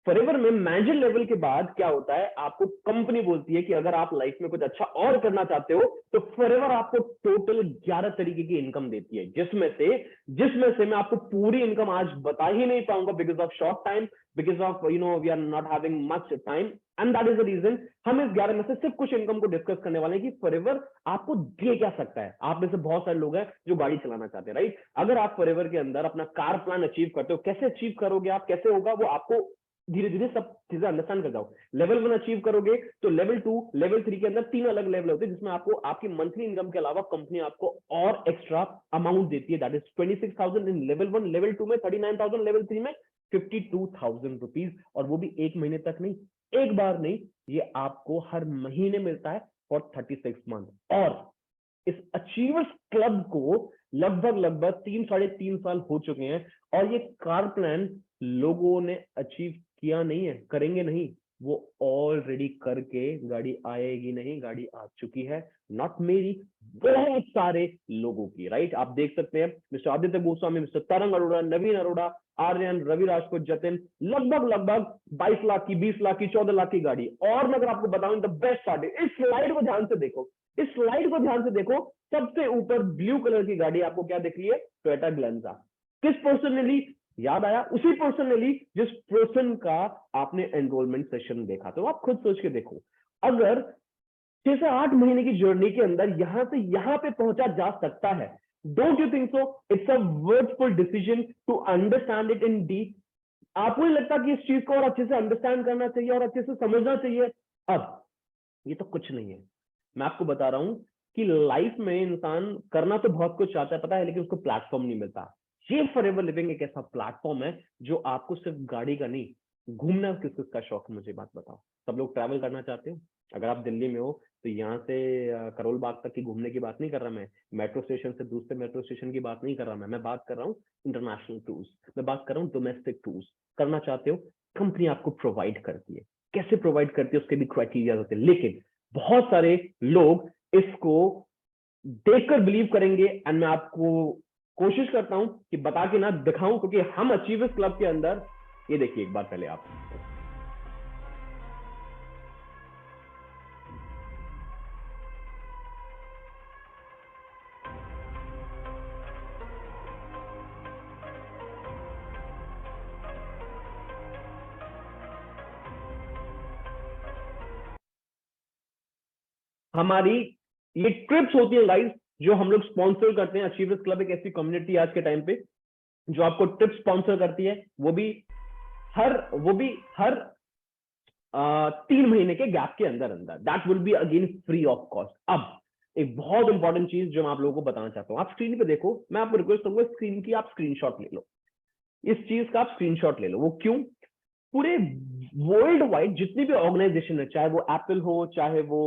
फॉरएवर में मैनेजर लेवल के बाद क्या होता है, आपको कंपनी बोलती है कि अगर आप लाइफ में कुछ अच्छा और करना चाहते हो तो फॉरएवर आपको टोटल 11 तरीके की इनकम देती है, जिसमें से मैं आपको पूरी इनकम आज बता ही नहीं पाऊंगा because of short time, because of we are not having much time. And that is the reason हम इस 11 में से सिर्फ कुछ इनकम को डिस्कस करने वाले हैं कि फॉरएवर आपको दे क्या सकता है। आप में से बहुत सारे लोग हैं जो गाड़ी चलाना चाहते हैं, राइट। अगर आप फॉरएवर के अंदर अपना कार प्लान अचीव करते हो, कैसे अचीव करोगे आप, कैसे होगा वो आपको धीरे धीरे सब चीजें अंडरस्टैंड कर जाओ। लेवल 1 अचीव करोगे तो लेवल 2 लेवल 3 के अंदर 3 अलग लेवल होते हैं जिसमें आपको आपकी मंथली इनकम के अलावा कंपनी आपको और एक्स्ट्रा अमाउंट देती है। That is 26,000 in level 1, level 2 में 39,000, लेवल 3 में 52,000 रुपीज। और वो भी एक महीने तक नहीं, एक बार नहीं, ये आपको हर महीने मिलता है फॉर 36 मंथ। और इस अचीवर्स क्लब को लगभग 3-3.5 साल हो चुके हैं और ये कार प्लान लोगों ने अचीव किया नहीं है, करेंगे नहीं, वो ऑलरेडी करके गाड़ी आएगी नहीं, गाड़ी आ चुकी है। नॉट मेरी, बहुत सारे लोगों की, राइट। आप देख सकते हैं मिस्टर आदित्य गोस्वामी, मिस्टर तरंग अरोड़ा, नवीन अरोड़ा, आर्यन, रवि राजपूत, जतिन, लगभग 22 लाख की, 20 लाख की, 14 लाख की गाड़ी। और मैं अगर आपको बताऊं द बेस्ट पार्ट, इस स्लाइड को ध्यान से देखो, इस स्लाइड को ध्यान से देखो, सबसे ऊपर ब्लू कलर की गाड़ी आपको क्या दिख रही है, टोयोटा ग्लेंजा। किस पर्सन ने ली, याद आया, उसी पर्सन ने ली जिस पर्सन का आपने एनरोलमेंट सेशन देखा। तो आप खुद सोच के देखो, अगर 6 से 8 महीने की जर्नी के अंदर यहां से यहां पे पहुंचा जा सकता है, don't you think so it's a worthful decision to understand it in deep. आपको नहीं लगता कि इस चीज को और अच्छे से अंडरस्टैंड करना चाहिए और अच्छे से समझना चाहिए। अब ये तो कुछ नहीं है, मैं आपको बता रहा हूं कि लाइफ में इंसान करना तो बहुत कुछ चाहता है, पता है, लेकिन उसको प्लेटफॉर्म नहीं मिलता। ये फॉरएवर लिविंग एक ऐसा प्लेटफॉर्म है जो आपको सिर्फ गाड़ी का नहीं, घूमना किस किस का शौक है मुझे बात बताओ। सब लोग ट्रैवल करना चाहते हो। अगर आप दिल्ली में हो तो यहाँ से करोल बाग तक की घूमने की बात नहीं कर रहा मैं, मेट्रो स्टेशन से दूसरे मेट्रो स्टेशन की बात नहीं कर रहा मैं बात कर रहा हूँ इंटरनेशनल टूर्स, मैं बात कर रहा हूँ डोमेस्टिक टूर्स। करना चाहते हो, कंपनी आपको प्रोवाइड करती है। कैसे प्रोवाइड करती है उसके भी क्राइटेरिया होते हैं, लेकिन बहुत सारे लोग इसको देखकर बिलीव करेंगे। एंड मैं आपको कोशिश करता हूं कि बता के ना दिखाऊं, क्योंकि हम अचीवर्स क्लब के अंदर, ये देखिए एक बार पहले आप, हमारी ये ट्रिप्स होती है गाइस जो हम लोग स्पॉन्सर करते हैं। अचीवर्स क्लब एक ऐसी कम्युनिटी आज के टाइम पे जो आपको ट्रिप स्पॉन्सर करती है, वो भी हर 3 महीने के गैप के अंदर अंदर। That will be again free of cost. अब एक बहुत इंपॉर्टेंट चीज जो मैं आप लोगों को बताना चाहता हूं, आप स्क्रीन पे देखो, मैं आपको रिक्वेस्ट करूंगा स्क्रीन की आप स्क्रीनशॉट ले लो, इस चीज का आप स्क्रीनशॉट ले लो। वो क्यों, पूरे वर्ल्ड वाइड जितनी भी ऑर्गेनाइजेशन है, चाहे वो एप्पल हो, चाहे वो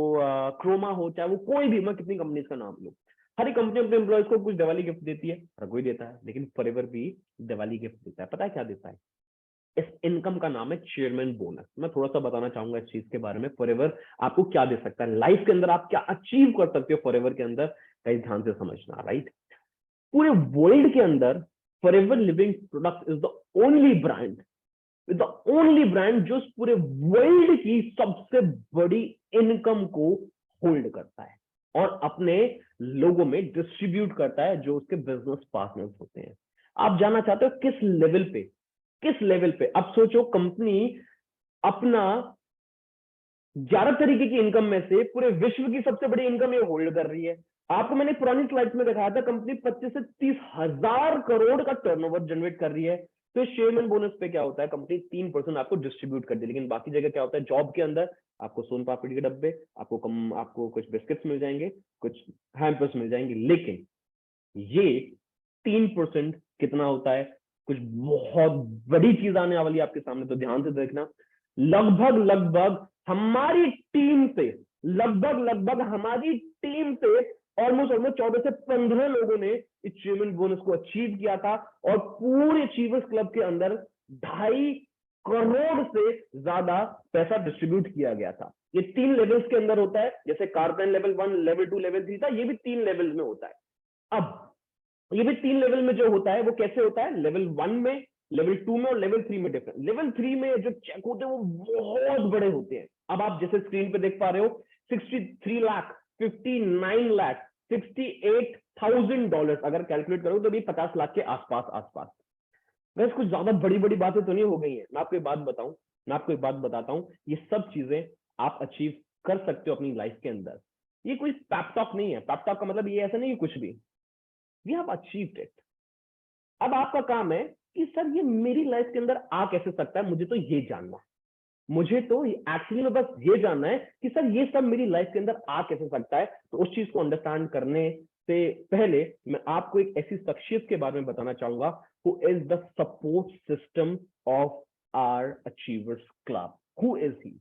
क्रोमा हो, चाहे वो कोई भी, मैं कितनी कंपनीज का नाम लूं, हर एक कंपनी अपने एम्प्लॉयज को कुछ दिवाली गिफ्ट देती है, हर कोई देता है, लेकिन फॉरएवर भी दिवाली गिफ्ट देता है। पता है क्या देता है? इस इनकम का नाम है चेयरमैन बोनस। मैं थोड़ा सा बताना चाहूंगा इस चीज के बारे में, फॉरएवर आपको क्या दे सकता है लाइफ के अंदर, आप क्या अचीव कर सकते हो फॉरएवर के अंदर, कहीं ध्यान से समझना, राइट? पूरे वर्ल्ड के अंदर forever living product is the only brand, the only brand जो पूरे वर्ल्ड की सबसे बड़ी इनकम को होल्ड करता है और अपने लोगों में डिस्ट्रीब्यूट करता है, जो उसके बिजनेस पार्टनर्स होते हैं। आप जानना चाहते हो किस लेवल पे, किस लेवल पे? अब सोचो, कंपनी अपना 11 तरीके की इनकम में से पूरे विश्व की सबसे बड़ी इनकम ये होल्ड कर रही है। आपको मैंने पुरानी स्लाइड्स में दिखाया था, कंपनी 25 से 30 हजार करोड़ का टर्नओवर जनरेट कर रही है। तो शेयरमैन बोनस पे क्या होता है, कंपनी 3% आपको डिस्ट्रीब्यूट कर दी, लेकिन बाकी जगह क्या होता है, जॉब के अंदर आपको सोन पापड़ी के डब्बे, आपको कुछ बिस्किट्स मिल जाएंगे, कुछ हैम्पर्स मिल जाएंगे, लेकिन ये 3% कितना होता है? कुछ बहुत बड़ी चीज आने वाली है आपके सामने, तो ध्यान से देखना। लगभग लगभग हमारी टीम से, लगभग लगभग हमारी टीम से ऑलमोस्ट 14 से 15 लोगों ने इस चेयरमैन बोनस को अचीव किया था, और पूरे अचीवर्स क्लब के अंदर 2.5 करोड़ से ज्यादा पैसा डिस्ट्रीब्यूट किया गया था। ये 3 लेवल्स के अंदर होता है, जैसे कारपेन लेवल 1, लेवल 2, लेवल 3 था, ये भी 3 लेवल में होता है। अब ये भी 3 लेवल में जो होता है वो कैसे होता है, लेवल 1 में, लेवल 2 में और लेवल 3 में डिफरेंट। लेवल 3 में जो चेक होते हैं वो बहुत बड़े होते हैं। अब आप जैसे स्क्रीन पे देख पा रहे हो, 63 लाख, 59 लाख, $68,000 अगर कैलकुलेट करो तो भी 50 लाख के आसपास आसपास। वैसे कुछ ज्यादा बड़ी बड़ी बातें तो नहीं हो गई है। मैं आपको एक बात बताऊं, मैं आपको एक बात बताता हूं, ये सब चीजें आप अचीव कर सकते हो अपनी लाइफ के अंदर। ये कोई पैप टॉक नहीं है। पैप टॉक का मतलब ये ऐसा नहीं है कुछ भी, वी हैव अचीव्ड इट। अब आपका काम है कि सर ये मेरी लाइफ के अंदर आ कैसे सकता है, मुझे तो ये जानना है। मुझे तो एक्चुअली में बस ये जानना है कि सर ये सब मेरी लाइफ के अंदर आ कैसे सकता है। तो उस चीज को अंडरस्टैंड करने से पहले मैं आपको एक ऐसी शख्सियत के बारे में बताना चाहूंगा, who is the support system of our achievers club. Who is he?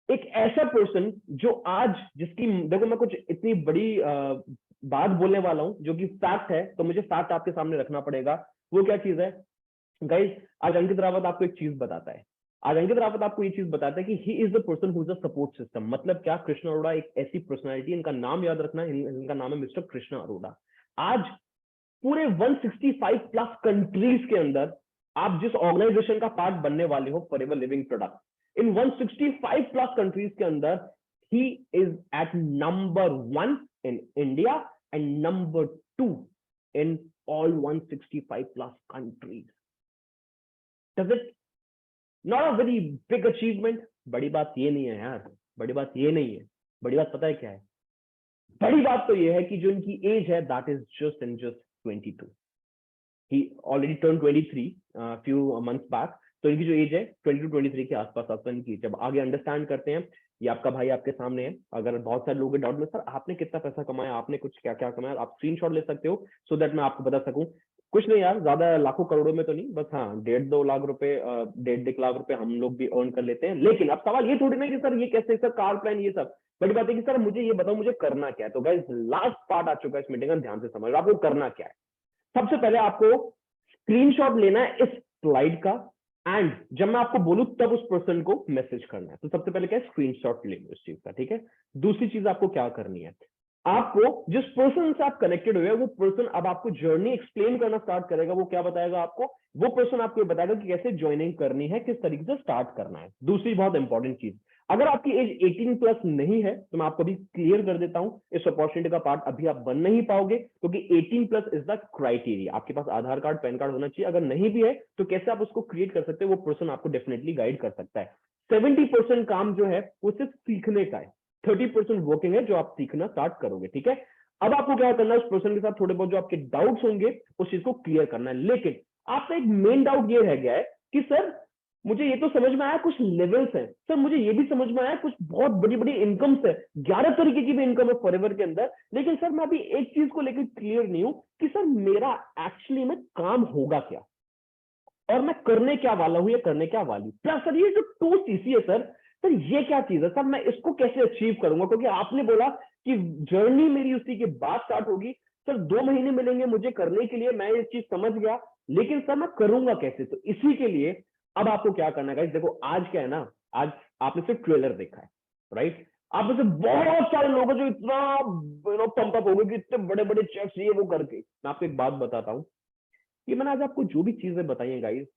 एक ऐसा पर्सन जो आज, जिसकी, देखो मैं कुछ इतनी बड़ी बात बोलने वाला हूं जो कि फैक्ट है, तो मुझे फैक्ट आपके सामने रखना पड़ेगा। वो क्या चीज है गाइस? आज अंकित रावत आपको एक चीज बताता है, आज अंकित रावत आपको ये चीज बताता है कि he is the person who is the support system. मतलब क्या? कृष्णा अरोड़ा एक ऐसी पर्सनैलिटी, इनका नाम याद रखना, इनका नाम है मिस्टर कृष्णा अरोड़ा। आज पूरे 165 प्लस कंट्रीज के अंदर आप जिस ऑर्गेनाइजेशन का पार्ट बनने वाले हो, forever living product, in 165 plus countries के अंदर ही is at number 1 in India and number 2 in all 165 plus countries. Does it not a very big achievement? बड़ी बात ये नहीं है यार, बड़ी बात ये नहीं है। बड़ी बात पता है क्या है? बड़ी बात तो ये है कि जो इनकी एज है, that is just 22. He already turned 23 few months back. तो इनकी जो एज है 22-23 के आसपास इनकी। जब आगे अंडरस्टैंड करते हैं, ये आपका भाई आपके सामने है। अगर बहुत सारे लोग डाउट में, सर आपने कितना पैसा कमाया, आपने कुछ क्या क्या कमाया, आप स्क्रीनशॉट ले सकते हो सो दैट मैं आपको बता सकूं। कुछ नहीं यार, ज्यादा लाखों करोड़ों में तो नहीं, बस हाँ 1.5-2 लाख रुपए, 1.5 लाख रुपए हम लोग भी अर्न कर लेते हैं। लेकिन अब सवाल ये थोड़ी ना कि सर ये कैसे, सर कार प्लान ये सब। बड़ी बात है कि सर मुझे ये बताओ, मुझे करना क्या है। तो गाइस लास्ट पार्ट आ चुका है इस मीटिंग का, ध्यान से समझ, आपको करना क्या है। सबसे पहले आपको स्क्रीनशॉट लेना है इस स्लाइड का, एंड जब मैं आपको बोलूं तब उस पर्सन को मैसेज करना है। तो सबसे पहले क्या है, स्क्रीनशॉट ले लो इस चीज का, ठीक है। दूसरी चीज आपको क्या करनी है, आपको जिस पर्सन से आप कनेक्टेड हुए, वो पर्सन अब आपको जर्नी एक्सप्लेन करना स्टार्ट करेगा। वो क्या बताएगा आपको? वो पर्सन आपको बताएगा कि कैसे ज्वाइनिंग करनी है, किस तरीके से स्टार्ट करना है। दूसरी बहुत इंपॉर्टेंट चीज, अगर आपकी एज 18 प्लस नहीं है तो मैं आपको अभी क्लियर कर देता हूं, इस अपॉर्चुनिटी का पार्ट अभी आप बन नहीं पाओगे, क्योंकि 18 प्लस इज द क्राइटेरिया। आपके पास आधार कार्ड, पैन कार्ड होना चाहिए। अगर नहीं भी है तो कैसे आप उसको क्रिएट कर सकते हैं, वो पर्सन आपको डेफिनेटली गाइड कर सकता है। 70% काम जो है वो सिर्फ सीखने का है, 30% वर्किंग है जो आप सीखना स्टार्ट करोगे, ठीक है। अब आपको क्या करना है, उस पर्सन के साथ थोड़े बहुत जो आपके डाउट्स होंगे उस चीज को क्लियर करना है। लेकिन आपका एक मेन डाउट ये रह गया है कि सर मुझे ये तो समझ में आया कुछ लेवल्स हैं, सर मुझे ये भी समझ में आया कुछ बहुत बड़ी बड़ी इनकम्स है, 11 तरीके की भी इनकम है फॉरएवर के अंदर, लेकिन सर मैं अभी एक चीज को लेकर क्लियर नहीं हूं कि सर मेरा एक्चुअली में काम होगा क्या। और मैं करने क्या वाला हूं या करने क्या वाली। प्लस सर ये जो 2cc है सर ये क्या चीज है सर, मैं इसको कैसे अचीव करूंगा, क्योंकि आपने बोला कि जर्नी मेरी उसी के बाद स्टार्ट होगी। सर 2 महीने मिलेंगे मुझे करने के लिए, मैं ये चीज समझ गया, लेकिन सर मैं करूंगा कैसे। तो इसी के लिए अब आपको क्या करना है गाइस, देखो आज क्या है ना, आज आपने सिर्फ ट्रेलर देखा है, राइट। आप में से बहुत सारे लोग हैं जो इतना पंप अप हो गए कि इतने बड़े बड़े चेक्स ये वो करके। मैं आपको एक बात बताता हूं, ये मैंने आज आपको जो भी चीजें बताई हैं guys,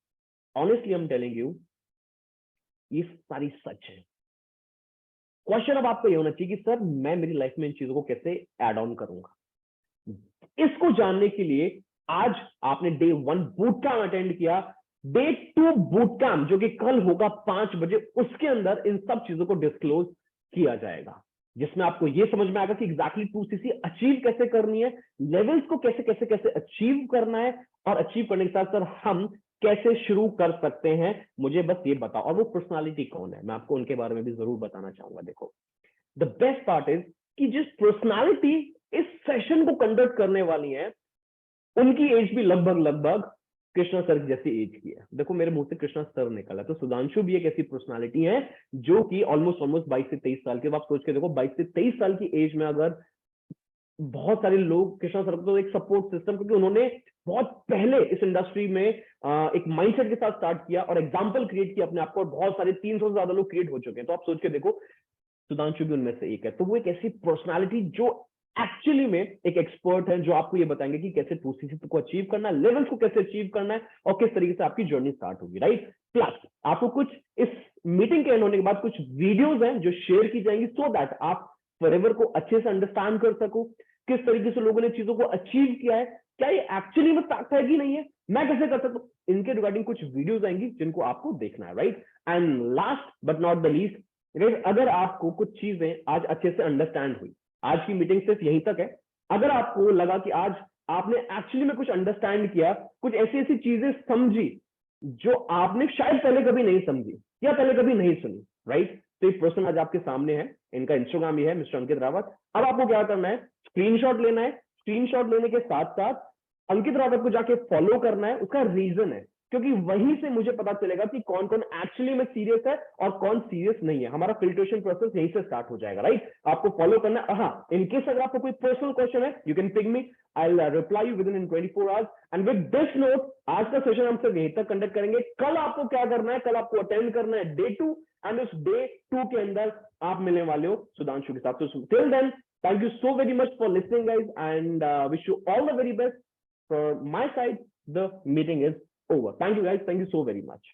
honestly I am telling you, ये सारी सच है। क्वेश्चन अब आपको ये होना चाहिए कि सर मैं मेरी लाइफ में इन चीजों को कैसे ऐड ऑन करूंगा। इसको जानने के लिए आज आपने डे 1 बूट कैंप अटेंड किया, डे 2 बूट कैंप जो कि कल होगा 5 बजे, उसके अंदर इन सब चीजों को डिस्क्लोज किया जाएगा, जिसमें आपको यह समझ में आएगा कि एग्जैक्टली 2cc अचीव कैसे करनी है, लेवल्स को कैसे कैसे कैसे अचीव करना है, और अचीव करने के साथ सर हम कैसे शुरू कर सकते हैं, मुझे बस ये बताओ। और वो पर्सनालिटी कौन है, मैं आपको उनके बारे में भी जरूर बताना चाहूंगा। देखो द बेस्ट पार्ट इज कि जिस पर्सनालिटी इस सेशन को कंडक्ट करने वाली है, उनकी एज भी लगभग लगभग कृष्णा सर जैसी एज की है। देखो मेरे मुंह से कृष्णा सर निकला, तो सुधांशु भी एक ऐसी पर्सनालिटी है जो कि ऑलमोस्ट 22 से 23 साल के। आप सोच के देखो 22 से 23 साल की एज में अगर बहुत सारे लोग कृष्णा सर को, तो एक सपोर्ट सिस्टम, क्योंकि उन्होंने बहुत पहले इस इंडस्ट्री में एक माइंडसेट के साथ स्टार्ट किया और एग्जांपल क्रिएट किया अपने आप को, और बहुत सारे 300 से ज्यादा लोग क्रिएट हो चुके हैं। तो आप सोच के देखो सुधांशु भी उनमें से एक है। तो वो एक ऐसी पर्सनालिटी जो एक्चुअली में एक एक्सपर्ट है, जो आपको ये बताएंगे कि कैसे 2cc को अचीव करना है, लेवल्स को कैसे अचीव करना है, और किस तरीके से आपकी जर्नी स्टार्ट होगी, राइट। प्लस आपको कुछ इस मीटिंग के एंड होने के बाद कुछ वीडियोस हैं जो शेयर की जाएंगी, सो दैट आप फॉरएवर को अच्छे से अंडरस्टैंड कर सको, किस तरीके से लोगों ने चीजों को अचीव किया है, क्या ये एक्चुअली में फैक्ट है कि नहीं है, मैं कैसे कर सकता हूं। इनके रिगार्डिंग कुछ वीडियोस आएंगी जिनको आपको देखना है, right. And last but not the least, अगर आपको कुछ चीजें आज अच्छे से अंडरस्टैंड हुई, आज की मीटिंग सिर्फ यहीं तक है, अगर आपको लगा कि आज आपने एक्चुअली में कुछ अंडरस्टैंड किया, कुछ ऐसी ऐसी चीजें समझी जो आपने शायद पहले कभी नहीं समझी या पहले कभी नहीं सुनी, राइट। तो एक पर्सन आज आपके सामने है, इनका इंस्टाग्राम भी है मिस्टर अंकित रावत। अब आपको क्या करना है, स्क्रीनशॉट लेना है, स्क्रीनशॉट लेने के साथ साथ अंकित रावत को जाके फॉलो करना है। उसका रीजन है क्योंकि वहीं से मुझे पता चलेगा कि कौन कौन एक्चुअली में सीरियस है और कौन सीरियस नहीं है। हमारा फिल्ट्रेशन प्रोसेस यहीं से स्टार्ट हो जाएगा, राइट। आपको फॉलो करना है। हाँ, इनकेस अगर आपको कोई पर्सनल क्वेश्चन है, you can ping me, I will reply you with in 24 hours. And with this note, आज का सेशन हम सिर्फ यहीं तक कंडक्ट करेंगे। कल आपको क्या करना है, कल आपको अटेंड करना है डे 2, एंड उस डे 2 के अंदर आप मिलने वाले हो सुधांशु के साथ। तो till then, thank you so very much for listening guys, and wish you all the very best. For my side, the meeting is over. Thank you guys, thank you so very much.